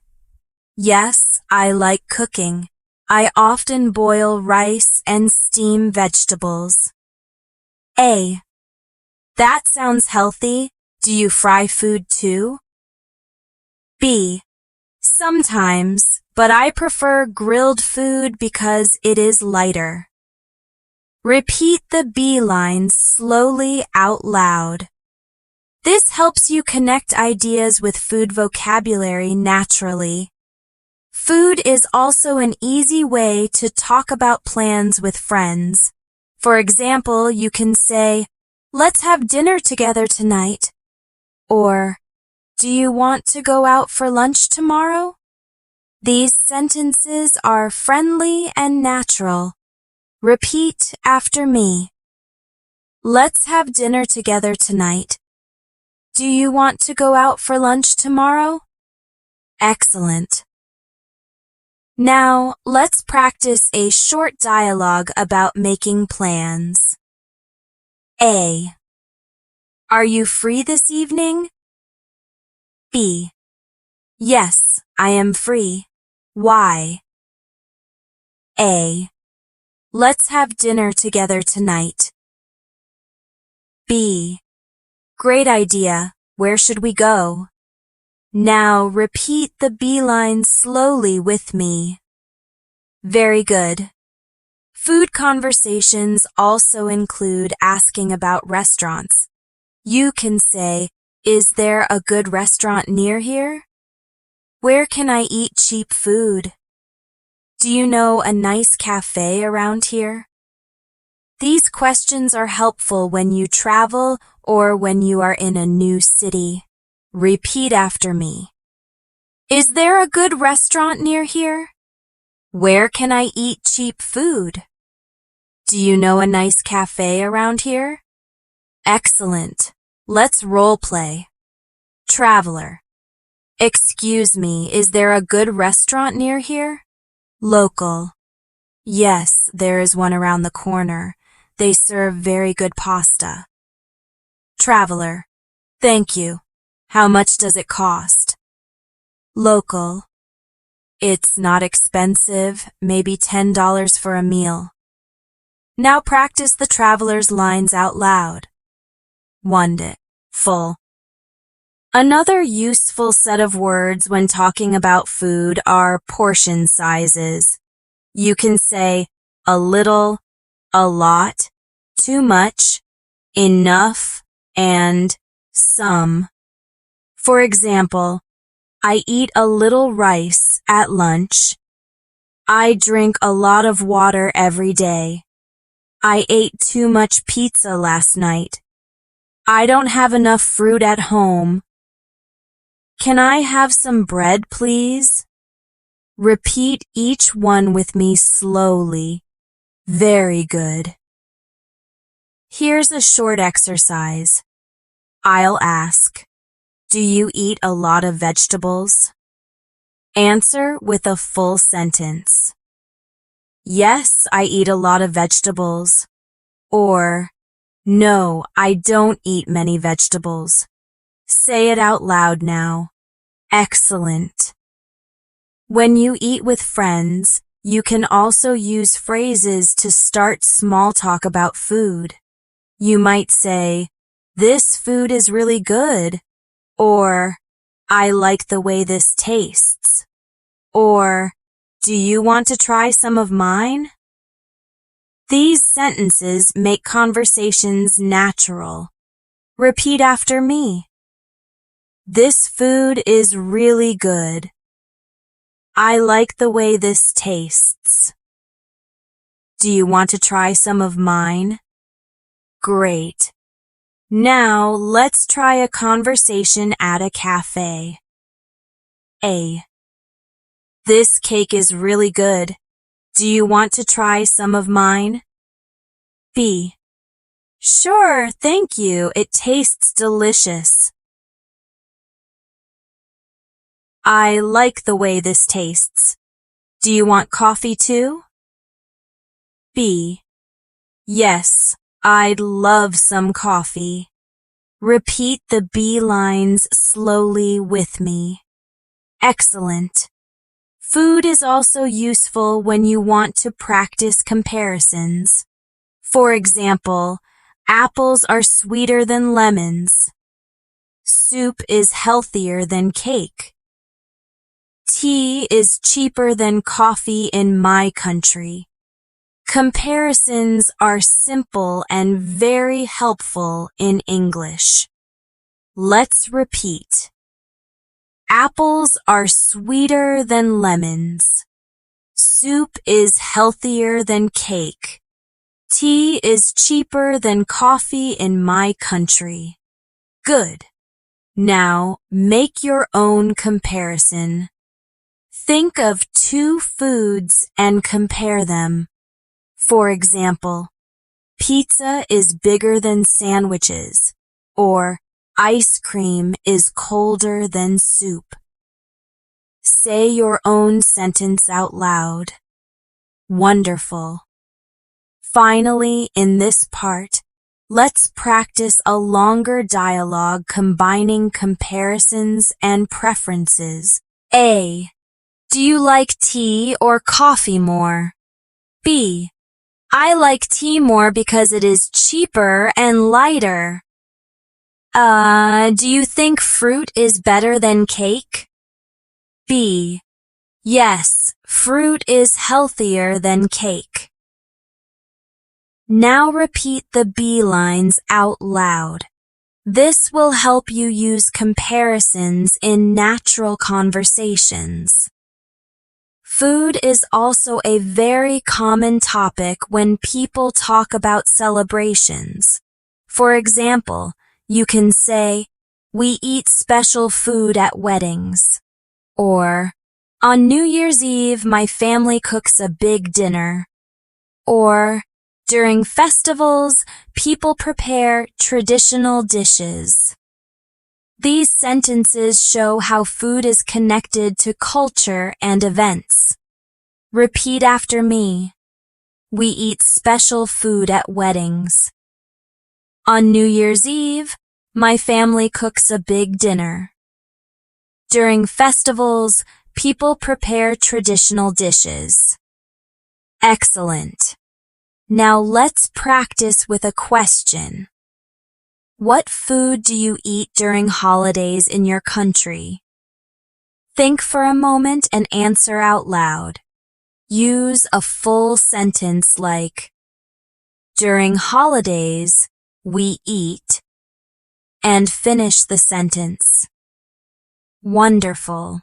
Yes, I like cooking. I often boil rice and steam vegetables. A. That sounds healthy. Do you fry food too? B. Sometimes, but I prefer grilled food because it is lighter. Repeat the B lines slowly out loud. This helps you connect ideas with food vocabulary naturally. Food is also an easy way to talk about plans with friends. For example, you can say, "Let's have dinner together tonight." Or, "Do you want to go out for lunch tomorrow?" These sentences are friendly and natural. Repeat after me. Let's have dinner together tonight. Do you want to go out for lunch tomorrow? Excellent. Now, let's practice a short dialogue about making plans. A. Are you free this evening? B. Yes, I am free. Why? A. Let's have dinner together tonight. B. Great idea. Where should we go? Now repeat the B line slowly with me. Very good. Food conversations also include asking about restaurants. You can say, "Is there a good restaurant near here?" "Where can I eat cheap food?" "Do you know a nice cafe around here?" These questions are helpful when you travel or when you are in a new city. Repeat after me. Is there a good restaurant near here? Where can I eat cheap food? Do you know a nice cafe around here? Excellent. Let's role play. Traveler. Excuse me, is there a good restaurant near here? Local. Yes, there is one around the corner. They serve very good pasta. Traveler. Thank you. How much does it cost? Local. It's not expensive, maybe $10 for a meal. Now practice the traveler's lines out loud. Wonderful. Another useful set of words when talking about food are portion sizes. You can say a little, a lot, too much, enough, and some. For example, I eat a little rice at lunch. I drink a lot of water every day. I ate too much pizza last night. I don't have enough fruit at home. Can I have some bread, please? Repeat each one with me slowly. Very good. Here's a short exercise. I'll ask, do you eat a lot of vegetables? Answer with a full sentence. Yes, I eat a lot of vegetables. Or, no, I don't eat many vegetables. Say it out loud now. Excellent. When you eat with friends, you can also use phrases to start small talk about food. You might say, "This food is really good," or "I like the way this tastes," or "Do you want to try some of mine?" These sentences make conversations natural. Repeat after me. This food is really good. I like the way this tastes. Do you want to try some of mine? Great. Now let's try a conversation at a cafe. A. This cake is really good. Do you want to try some of mine? B. Sure, thank you. It tastes delicious. I like the way this tastes. Do you want coffee too? B. Yes, I'd love some coffee. Repeat the B lines slowly with me. Excellent. Food is also useful when you want to practice comparisons. For example, apples are sweeter than lemons. Soup is healthier than cake. Tea is cheaper than coffee in my country. Comparisons are simple and very helpful in English. Let's repeat. Apples are sweeter than lemons. Soup is healthier than cake. Tea is cheaper than coffee in my country. Good. Now, make your own comparison. Think of two foods and compare them. For example, pizza is bigger than sandwiches, or ice cream is colder than soup. Say your own sentence out loud. Wonderful. Finally, in this part, let's practice a longer dialogue combining comparisons and preferences. A. Do you like tea or coffee more? B. I like tea more because it is cheaper and lighter. Do you think fruit is better than cake? B. Yes, fruit is healthier than cake. Now repeat the B lines out loud. This will help you use comparisons in natural conversations. Food is also a very common topic when people talk about celebrations. For example, you can say, we eat special food at weddings. Or, on New Year's Eve, my family cooks a big dinner. Or, during festivals, people prepare traditional dishes. These sentences show how food is connected to culture and events. Repeat after me. We eat special food at weddings. On New Year's Eve, my family cooks a big dinner. During festivals, people prepare traditional dishes. Excellent. Now let's practice with a question. What food do you eat during holidays in your country? Think for a moment and answer out loud. Use a full sentence like, during holidays, we eat, and finish the sentence. Wonderful.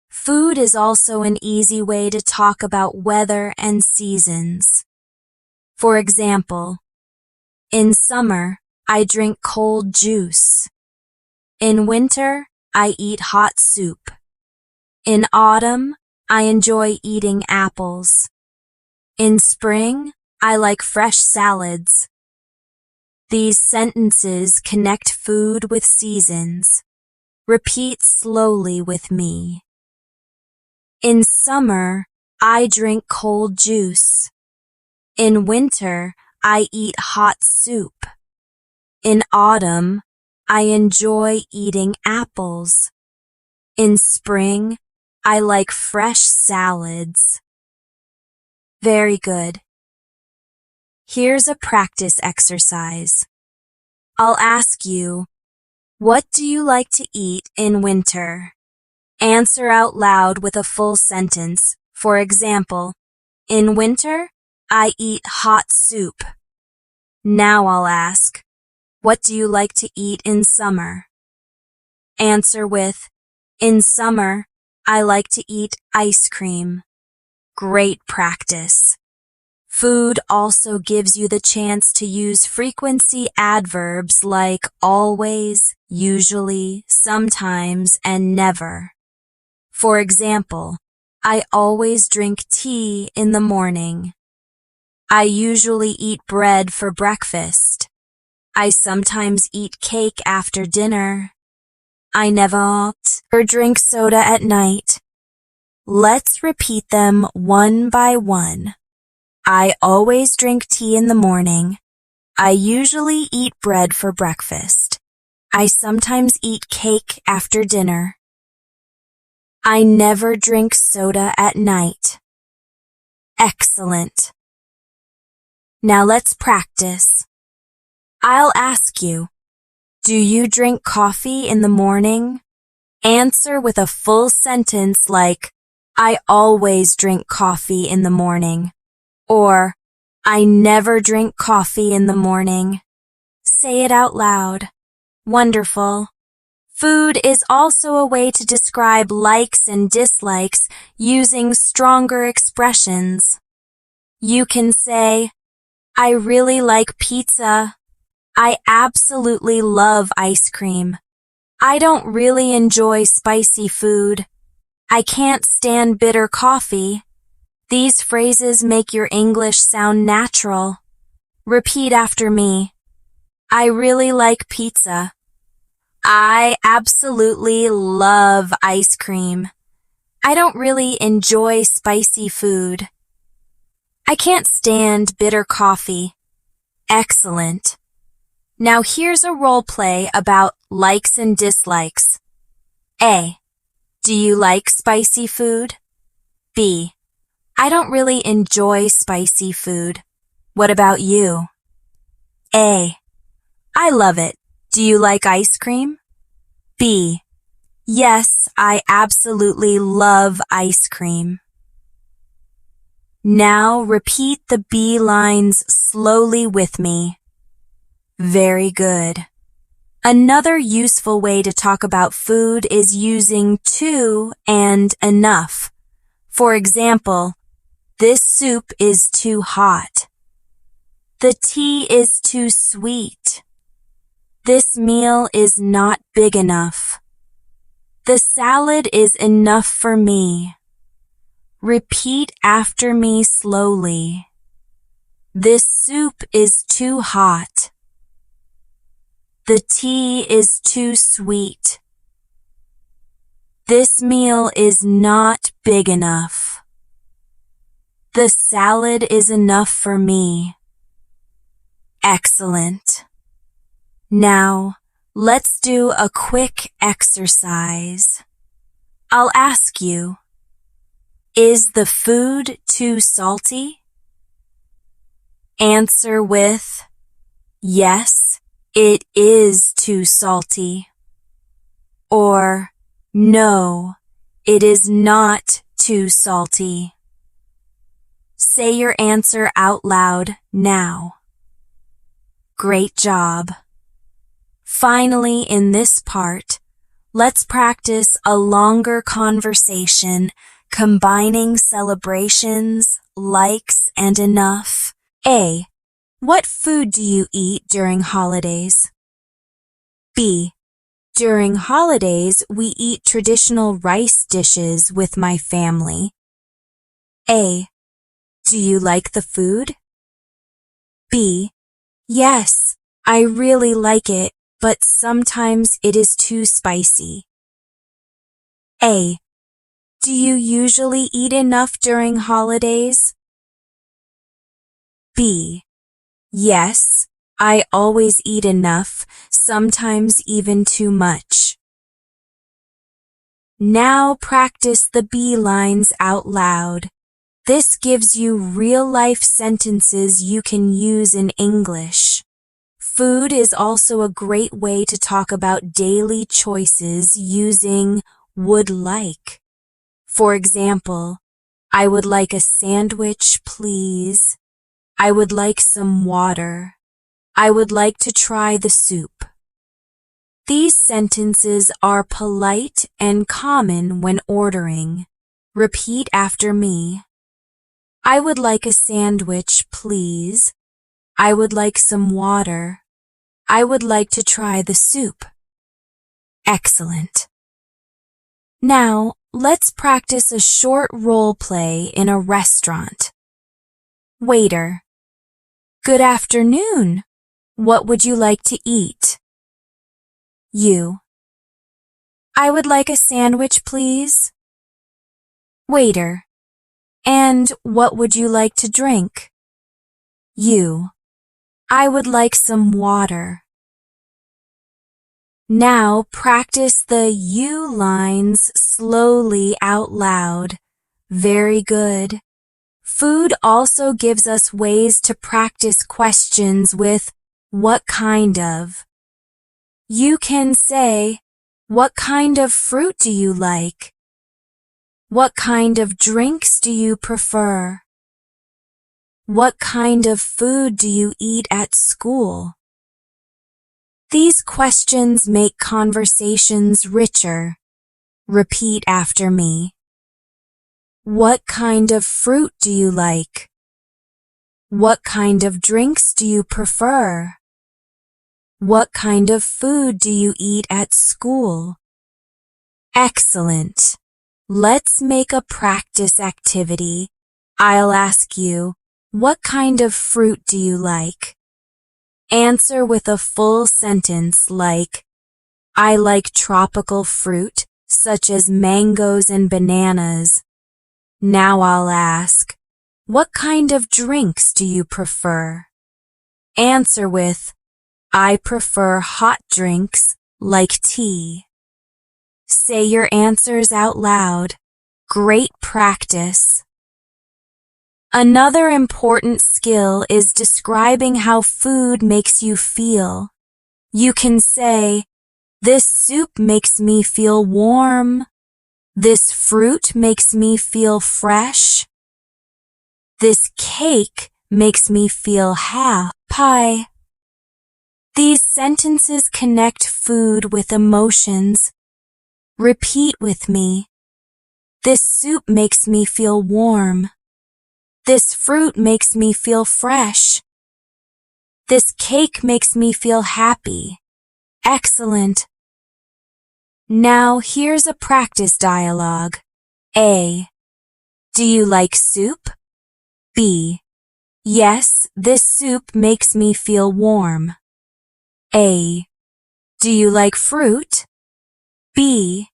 Food is also an easy way to talk about weather and seasons. For example, in summer, I drink cold juice. In winter, I eat hot soup. In autumn, I enjoy eating apples. In spring, I like fresh salads. These sentences connect food with seasons. Repeat slowly with me. In summer, I drink cold juice. In winter, I eat hot soup. In autumn, I enjoy eating apples. In spring, I like fresh salads. Very good. Here's a practice exercise. I'll ask you, what do you like to eat in winter? Answer out loud with a full sentence. For example, in winter, I eat hot soup. Now I'll ask, what do you like to eat in summer? Answer with, in summer, I like to eat ice cream. Great practice. Food also gives you the chance to use frequency adverbs like always, usually, sometimes, and never. For example, I always drink tea in the morning. I usually eat bread for breakfast. I sometimes eat cake after dinner. I never eat or drink soda at night. Let's repeat them one by one. I always drink tea in the morning. I usually eat bread for breakfast. I sometimes eat cake after dinner. I never drink soda at night. Excellent. Now let's practice. I'll ask you, do you drink coffee in the morning? Answer with a full sentence like, I always drink coffee in the morning. Or, I never drink coffee in the morning. Say it out loud. Wonderful. Food is also a way to describe likes and dislikes using stronger expressions. You can say, I really like pizza. I absolutely love ice cream. I don't really enjoy spicy food. I can't stand bitter coffee. These phrases make your English sound natural. Repeat after me. I really like pizza. I absolutely love ice cream. I don't really enjoy spicy food. I can't stand bitter coffee. Excellent. Now here's a role play about likes and dislikes. A. Do you like spicy food? B. I don't really enjoy spicy food. What about you? A. I love it. Do you like ice cream? B. Yes, I absolutely love ice cream. Now repeat the B lines slowly with me. Very good. Another useful way to talk about food is using too and enough. For example, this soup is too hot. The tea is too sweet. This meal is not big enough. The salad is enough for me. Repeat after me slowly. This soup is too hot. The tea is too sweet. This meal is not big enough. The salad is enough for me. Excellent. Now, let's do a quick exercise. I'll ask you, is the food too salty? Answer with, yes, it is too salty. Or, no, it is not too salty. Say your answer out loud now. Great job. Finally, in this part, let's practice a longer conversation combining celebrations, likes, and enough. A. What food do you eat during holidays? B. During holidays, we eat traditional rice dishes with my family. A. Do you like the food? B. Yes, I really like it, but sometimes it is too spicy. A. Do you usually eat enough during holidays? B. Yes, I always eat enough, sometimes even too much. Now practice the B lines out loud. This gives you real-life sentences you can use in English. Food is also a great way to talk about daily choices using would like. For example, I would like a sandwich, please. I would like some water. I would like to try the soup. These sentences are polite and common when ordering. Repeat after me. I would like a sandwich, please. I would like some water. I would like to try the soup. Excellent. Now, let's practice a short role play in a restaurant. Waiter. Good afternoon. What would you like to eat? You. I would like a sandwich, please. Waiter. And what would you like to drink? You. I would like some water. Now practice the you lines slowly out loud. Very good. Food also gives us ways to practice questions with what kind of. You can say, what kind of fruit do you like? What kind of drinks do you prefer? What kind of food do you eat at school? These questions make conversations richer. Repeat after me. What kind of fruit do you like? What kind of drinks do you prefer? What kind of food do you eat at school? Excellent. Let's make a practice activity. I'll ask you, what kind of fruit do you like? Answer with a full sentence like, I like tropical fruit, such as mangoes and bananas. Now I'll ask, what kind of drinks do you prefer? Answer with, I prefer hot drinks, like tea. Say your answers out loud. Great practice. Another important skill is describing how food makes you feel. You can say, this soup makes me feel warm. This fruit makes me feel fresh. This cake makes me feel happy. These sentences connect food with emotions. Repeat with me. This soup makes me feel warm. This fruit makes me feel fresh. This cake makes me feel happy. Excellent. Now here's a practice dialogue. A. Do you like soup? B. Yes, this soup makes me feel warm. A. Do you like fruit? B.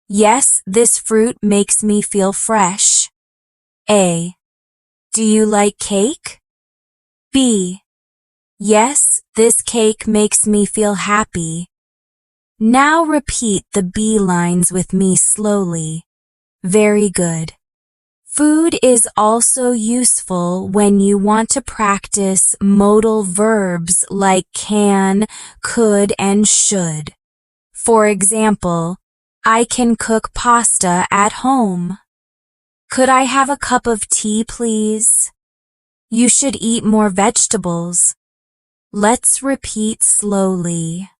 Yes, this fruit makes me feel fresh. A. Do you like cake? B. Yes, this cake makes me feel happy. Now repeat the B lines with me slowly. Very good. Food is also useful when you want to practice modal verbs like can, could, and should. For example, I can cook pasta at home. Could I have a cup of tea, please? You should eat more vegetables. Let's repeat slowly.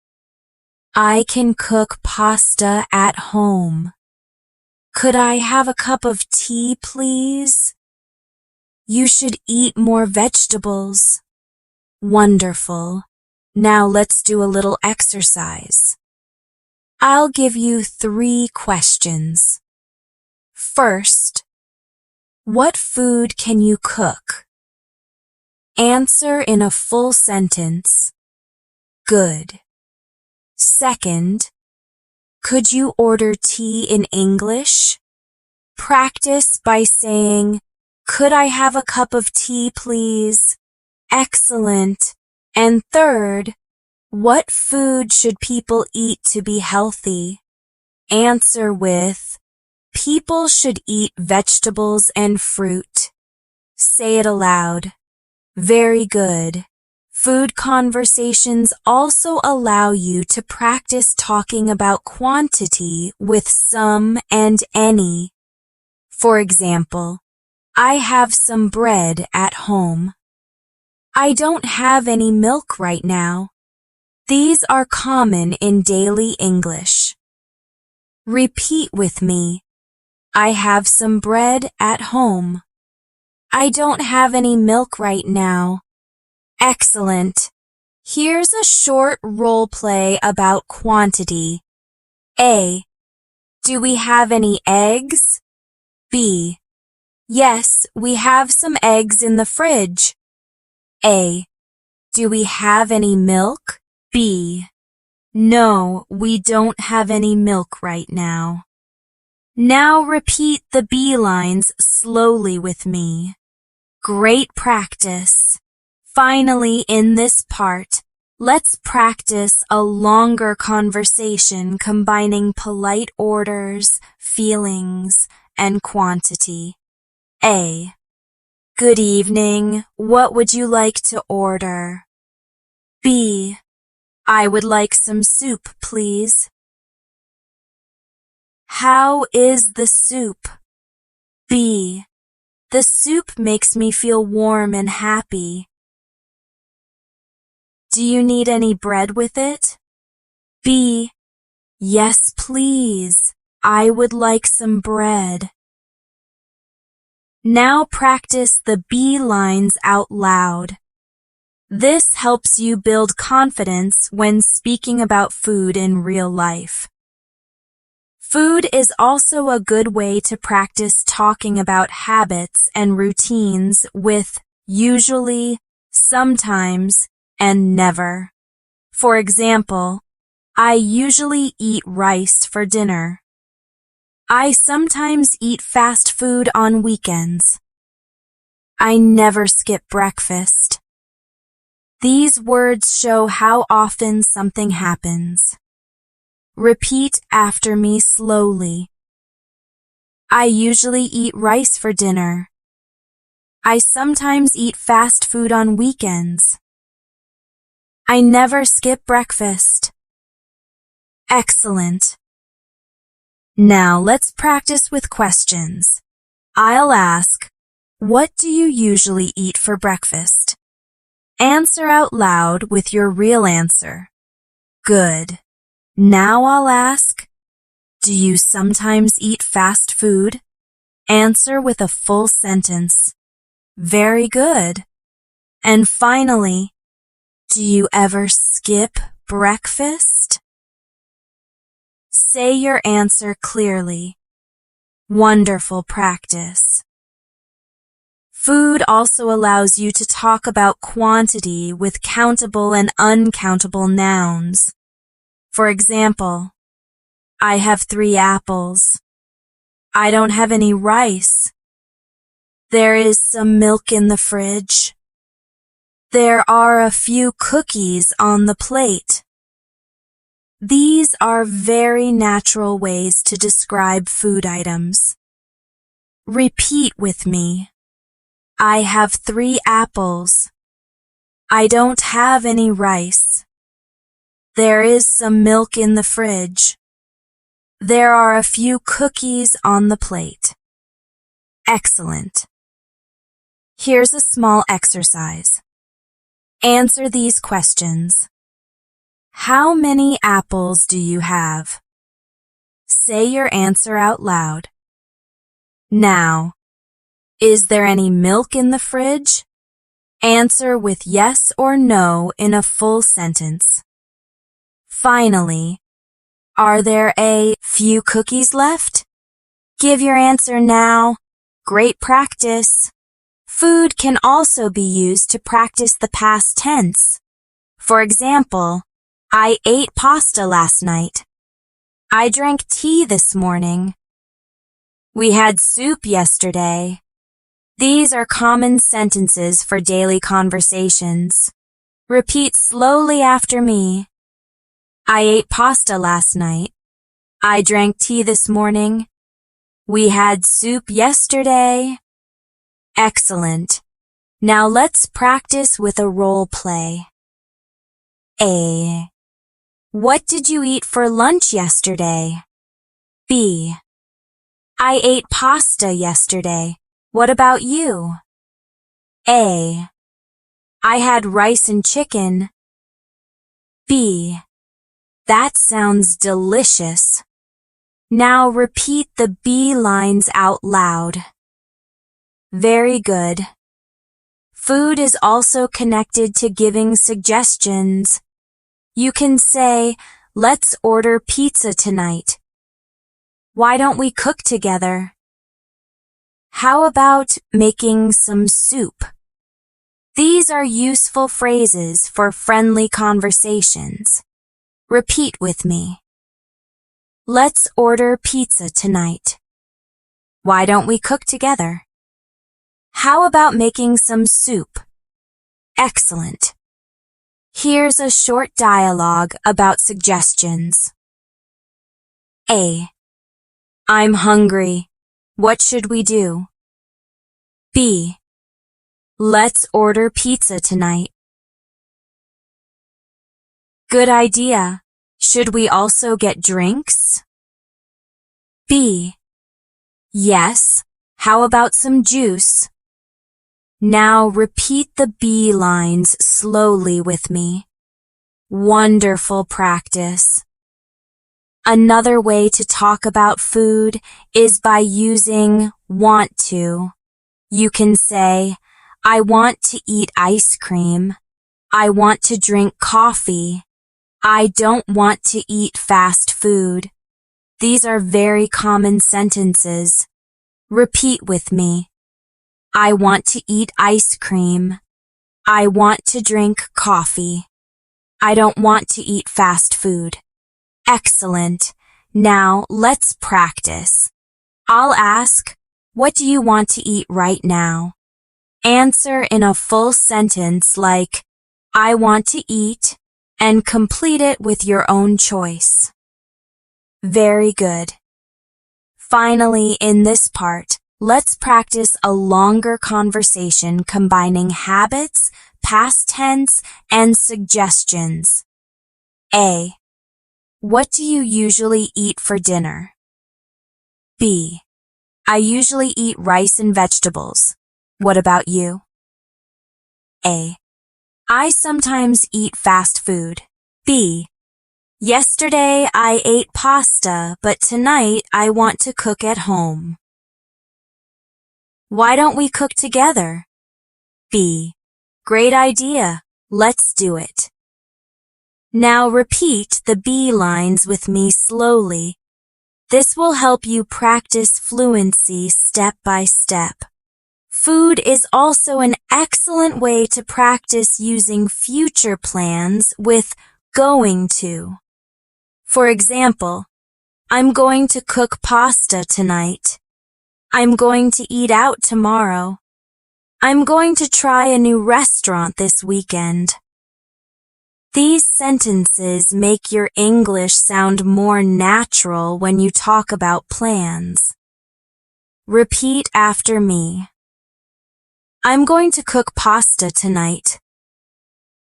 I can cook pasta at home. Could I have a cup of tea, please? You should eat more vegetables. Wonderful. Now let's do a little exercise. I'll give you 3 questions. First, what food can you cook? Answer in a full sentence. Good. Second, could you order tea in English? Practice by saying, could I have a cup of tea, please? Excellent. And third, what food should people eat to be healthy? Answer with, people should eat vegetables and fruit. Say it aloud. Very good. Food conversations also allow you to practice talking about quantity with some and any. For example, I have some bread at home. I don't have any milk right now. These are common in daily English. Repeat with me. I have some bread at home. I don't have any milk right now. Excellent. Here's a short role play about quantity. A. Do we have any eggs? B. Yes, we have some eggs in the fridge. A. Do we have any milk? B. No, we don't have any milk right now. Now repeat the B lines slowly with me. Great practice. Finally, in this part, let's practice a longer conversation combining polite orders, feelings, and quantity. A. Good evening. What would you like to order? B. I would like some soup, please. How is the soup? B. The soup makes me feel warm and happy. Do you need any bread with it? B. Yes, please. I would like some bread. Now practice the B lines out loud. This helps you build confidence when speaking about food in real life. Food is also a good way to practice talking about habits and routines with usually, sometimes, and never. For example, I usually eat rice for dinner. I sometimes eat fast food on weekends. I never skip breakfast. These words show how often something happens. Repeat after me slowly. I usually eat rice for dinner. I sometimes eat fast food on weekends. I never skip breakfast. Excellent. Now let's practice with questions. I'll ask, what do you usually eat for breakfast? Answer out loud with your real answer. Good. Now I'll ask, do you sometimes eat fast food? Answer with a full sentence. Very good. And finally, do you ever skip breakfast? Say your answer clearly. Wonderful practice. Food also allows you to talk about quantity with countable and uncountable nouns. For example, I have 3 apples. I don't have any rice. There is some milk in the fridge. There are a few cookies on the plate. These are very natural ways to describe food items. Repeat with me. I have 3 apples. I don't have any rice. There is some milk in the fridge. There are a few cookies on the plate. Excellent. Here's a small exercise. Answer these questions. How many apples do you have? Say your answer out loud. Now, is there any milk in the fridge? Answer with yes or no in a full sentence. Finally, are there a few cookies left? Give your answer now. Great practice. Food can also be used to practice the past tense. For example, I ate pasta last night. I drank tea this morning. We had soup yesterday. These are common sentences for daily conversations. Repeat slowly after me. I ate pasta last night. I drank tea this morning. We had soup yesterday. Excellent. Now let's practice with a role play. A. What did you eat for lunch yesterday? B. I ate pasta yesterday. What about you? A. I had rice and chicken. B. That sounds delicious. Now repeat the B lines out loud. Very good. Food is also connected to giving suggestions. You can say, let's order pizza tonight. Why don't we cook together? How about making some soup? These are useful phrases for friendly conversations. Repeat with me. Let's order pizza tonight. Why don't we cook together? How about making some soup? Excellent. Here's a short dialogue about suggestions. A. I'm hungry. What should we do? B. Let's order pizza tonight. Good idea. Should we also get drinks? B. Yes. How about some juice? Now repeat the B lines slowly with me. Wonderful practice. Another way to talk about food is by using want to. You can say, I want to eat ice cream. I want to drink coffee. I don't want to eat fast food. These are very common sentences. Repeat with me. I want to eat ice cream. I want to drink coffee. I don't want to eat fast food. Excellent. Now let's practice. I'll ask, what do you want to eat right now? Answer in a full sentence like, I want to eat, and complete it with your own choice. Very good. Finally, in this part, let's practice a longer conversation combining habits, past tense, and suggestions. A. What do you usually eat for dinner? B. I usually eat rice and vegetables. What about you? A. I sometimes eat fast food. B. Yesterday I ate pasta, but tonight I want to cook at home. Why don't we cook together? B. Great idea. Let's do it. Now repeat the B lines with me slowly. This will help you practice fluency step by step. Food is also an excellent way to practice using future plans with going to. For example, I'm going to cook pasta tonight. I'm going to eat out tomorrow. I'm going to try a new restaurant this weekend. These sentences make your English sound more natural when you talk about plans. Repeat after me. I'm going to cook pasta tonight.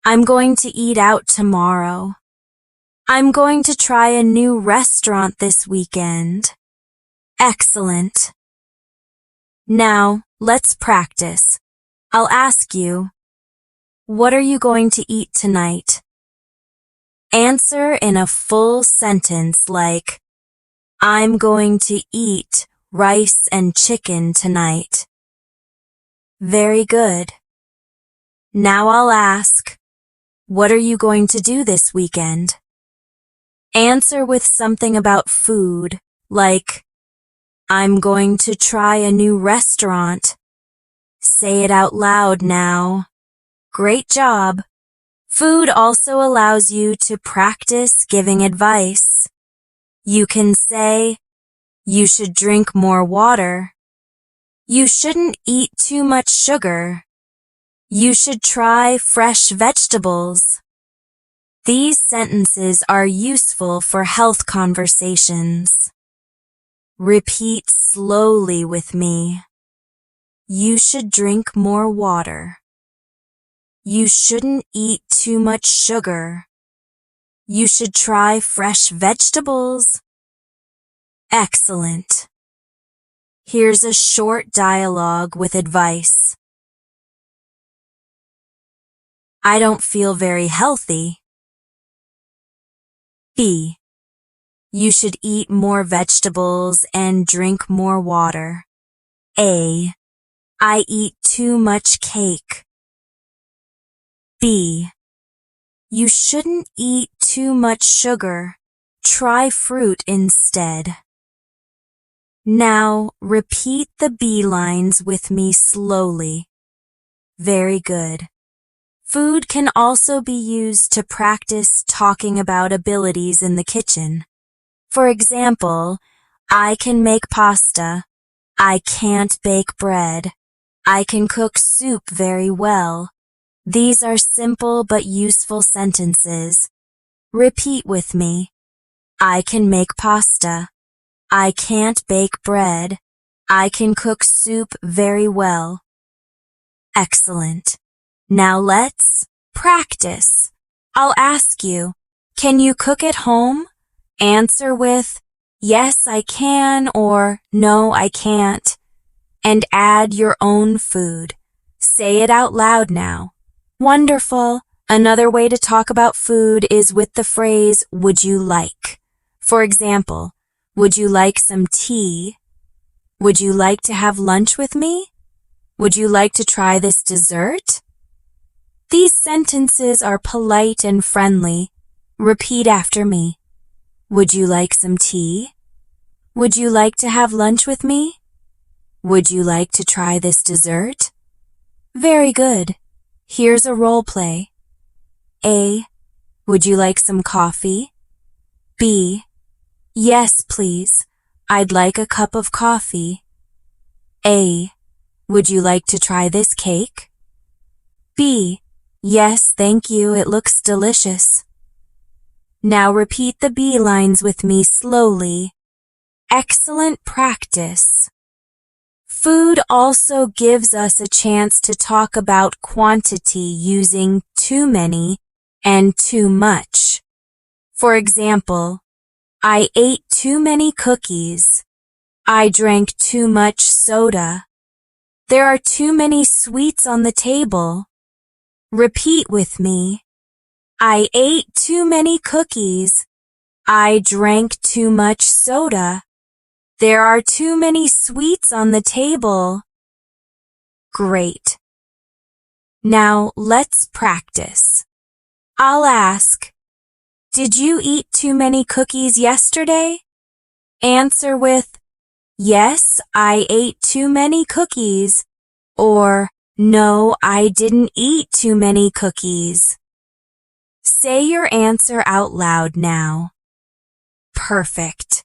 I'm going to eat out tomorrow. I'm going to try a new restaurant this weekend. Excellent. Now, let's practice. I'll ask you, what are you going to eat tonight? Answer in a full sentence like, I'm going to eat rice and chicken tonight. Very good. Now I'll ask, what are you going to do this weekend? Answer with something about food, like, I'm going to try a new restaurant. Say it out loud now. Great job. Food also allows you to practice giving advice. You can say, you should drink more water. You shouldn't eat too much sugar. You should try fresh vegetables. These sentences are useful for health conversations. Repeat slowly with me. You should drink more water. You shouldn't eat too much sugar. You should try fresh vegetables. Excellent. Here's a short dialogue with advice. I don't feel very healthy. B. You should eat more vegetables and drink more water. A. I eat too much cake. B. You shouldn't eat too much sugar. Try fruit instead. Now repeat the B lines with me slowly. Very good. Food can also be used to practice talking about abilities in the kitchen. For example, I can make pasta. I can't bake bread. I can cook soup very well. These are simple but useful sentences. Repeat with me. I can make pasta. I can't bake bread. I can cook soup very well. Excellent. Now let's practice. I'll ask you, can you cook at home? Answer with, yes, I can, or no, I can't. And add your own food. Say it out loud now. Wonderful. Another way to talk about food is with the phrase, would you like? For example, would you like some tea? Would you like to have lunch with me? Would you like to try this dessert? These sentences are polite and friendly. Repeat after me. Would you like some tea? Would you like to have lunch with me? Would you like to try this dessert? Very good. Here's a role play. A. Would you like some coffee? B. Yes, please. I'd like a cup of coffee. A. Would you like to try this cake? B. Yes, thank you. It looks delicious. Now repeat the B lines with me slowly. Excellent practice. Food also gives us a chance to talk about quantity using too many and too much. For example, I ate too many cookies. I drank too much soda. There are too many sweets on the table. Repeat with me. I ate too many cookies. I drank too much soda. There are too many sweets on the table. Great. Now let's practice. I'll ask, did you eat too many cookies yesterday? Answer with, yes, I ate too many cookies. Or, no, I didn't eat too many cookies. Say your answer out loud now. Perfect.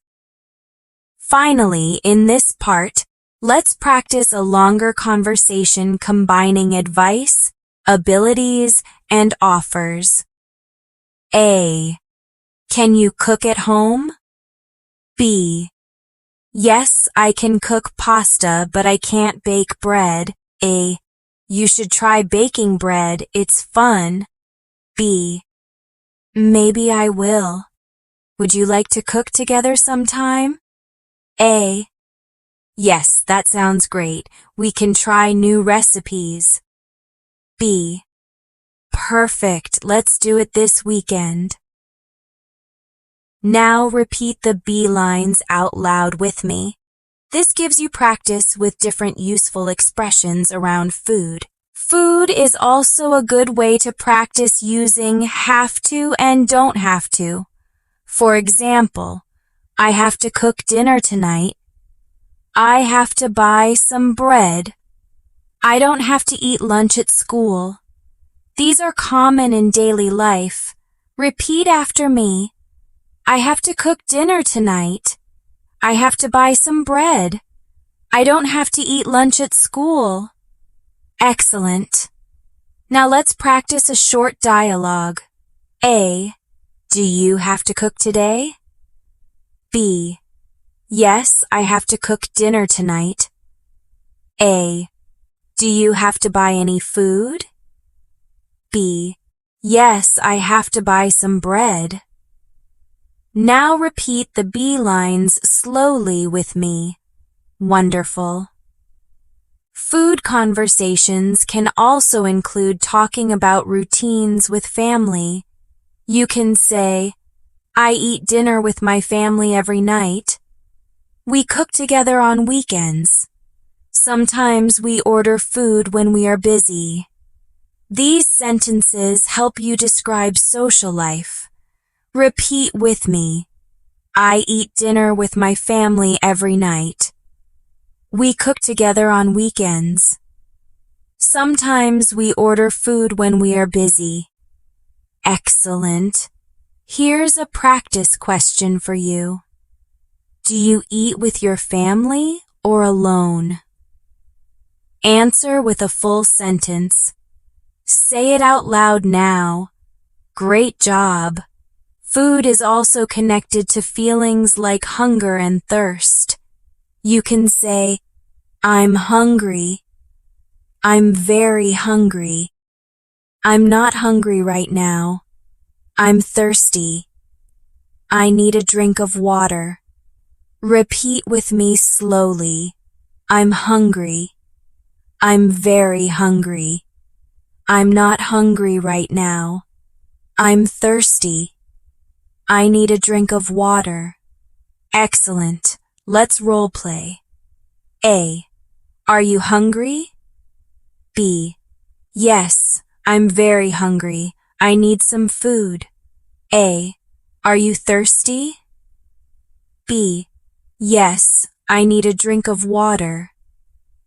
Finally, in this part, let's practice a longer conversation combining advice, abilities, and offers. A. Can you cook at home? B. Yes, I can cook pasta, but I can't bake bread. A. You should try baking bread, it's fun. B. Maybe I will. Would you like to cook together sometime? A. Yes, that sounds great. We can try new recipes. B. Perfect. Let's do it this weekend. Now repeat the B lines out loud with me. This gives you practice with different useful expressions around food. Food is also a good way to practice using have to and don't have to. For example, I have to cook dinner tonight. I have to buy some bread. I don't have to eat lunch at school. These are common in daily life. Repeat after me. I have to cook dinner tonight. I have to buy some bread. I don't have to eat lunch at school. Excellent. Now let's practice a short dialogue. A. Do you have to cook today? B. Yes, I have to cook dinner tonight. A. Do you have to buy any food? B. Yes, I have to buy some bread. Now repeat the B lines slowly with me. Wonderful. Food conversations can also include talking about routines with family. You can say, I eat dinner with my family every night. We cook together on weekends. Sometimes we order food when we are busy. These sentences help you describe social life. Repeat with me. I eat dinner with my family every night. We cook together on weekends. Sometimes we order food when we are busy. Excellent. Here's a practice question for you. Do you eat with your family or alone? Answer with a full sentence. Say it out loud now. Great job. Food is also connected to feelings like hunger and thirst. You can say, I'm hungry. I'm very hungry. I'm not hungry right now. I'm thirsty. I need a drink of water. Repeat with me slowly. I'm hungry. I'm very hungry. I'm not hungry right now. I'm thirsty. I need a drink of water. Excellent. Let's role play. A. Are you hungry? B. Yes, I'm very hungry. I need some food. A. Are you thirsty? B. Yes, I need a drink of water.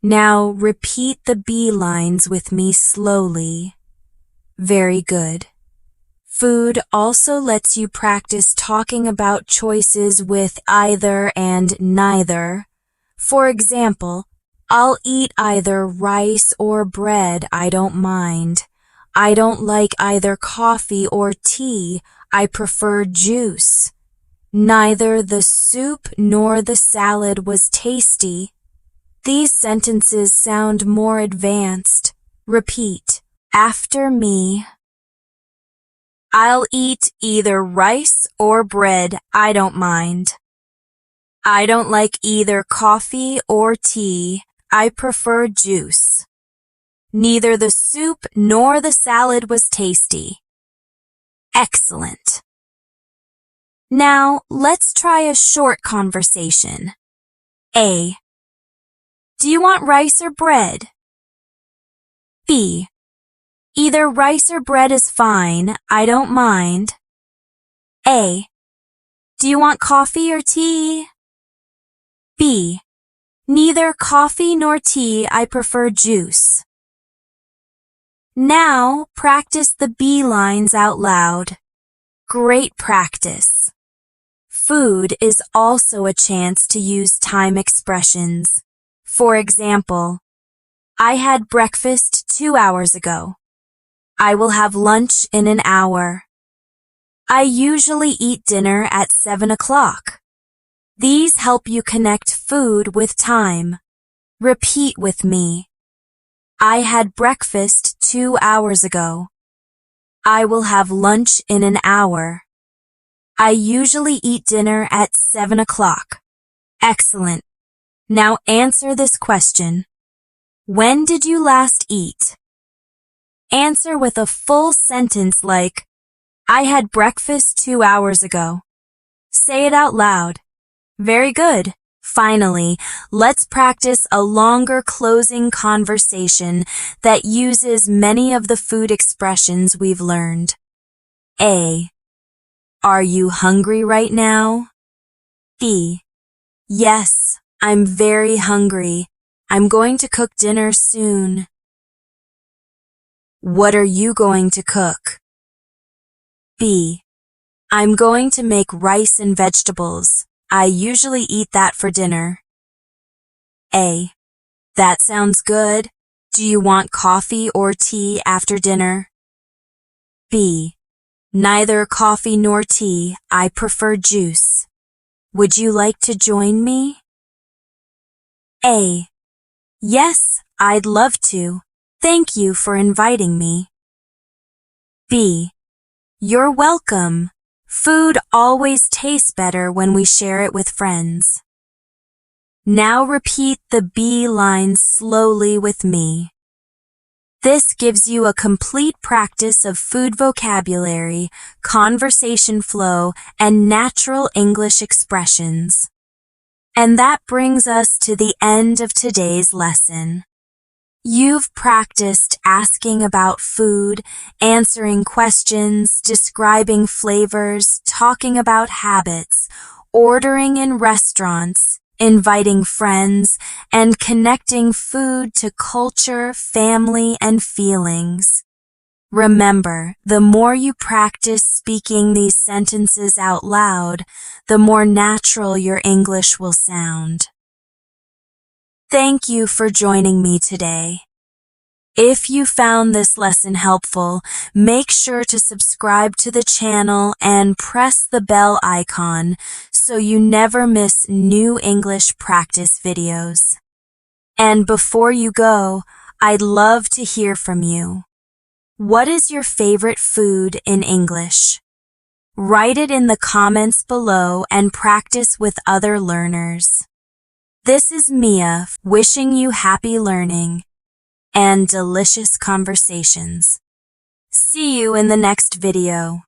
Now repeat the B lines with me slowly. Very good. Food also lets you practice talking about choices with either and neither. For example, I'll eat either rice or bread, I don't mind. I don't like either coffee or tea, I prefer juice. Neither the soup nor the salad was tasty. These sentences sound more advanced. Repeat after me. I'll eat either rice or bread, I don't mind. I don't like either coffee or tea, I prefer juice. Neither the soup nor the salad was tasty. Excellent. Now, let's try a short conversation. A. Do you want rice or bread? B. Either rice or bread is fine, I don't mind. A. Do you want coffee or tea? B. Neither coffee nor tea, I prefer juice. Now, practice the B lines out loud. Great practice. Food is also a chance to use time expressions. For example, I had breakfast 2 hours ago. I will have lunch in an hour. I usually eat dinner at 7 o'clock. These help you connect food with time. Repeat with me. I had breakfast 2 hours ago. I will have lunch in an hour. I usually eat dinner at 7 o'clock. Excellent. Now answer this question. When did you last eat? Answer with a full sentence like, I had breakfast 2 hours ago. Say it out loud. Very good. Finally, let's practice a longer closing conversation that uses many of the food expressions we've learned. A. Are you hungry right now? B. Yes, I'm very hungry. I'm going to cook dinner soon. What are you going to cook? B. I'm going to make rice and vegetables. I usually eat that for dinner. A. That sounds good. Do you want coffee or tea after dinner? B. Neither coffee nor tea. I prefer juice. Would you like to join me? A. Yes, I'd love to. Thank you for inviting me. B. You're welcome. Food always tastes better when we share it with friends. Now repeat the B lines slowly with me. This gives you a complete practice of food vocabulary, conversation flow, and natural English expressions. And that brings us to the end of today's lesson. You've practiced asking about food, answering questions, describing flavors, talking about habits, ordering in restaurants, inviting friends, and connecting food to culture, family, and feelings. Remember, the more you practice speaking these sentences out loud, the more natural your English will sound. Thank you for joining me today. If you found this lesson helpful, make sure to subscribe to the channel and press the bell icon so you never miss new English practice videos. And before you go, I'd love to hear from you. What is your favorite food in English? Write it in the comments below and practice with other learners. This is Mia wishing you happy learning and delicious conversations. See you in the next video.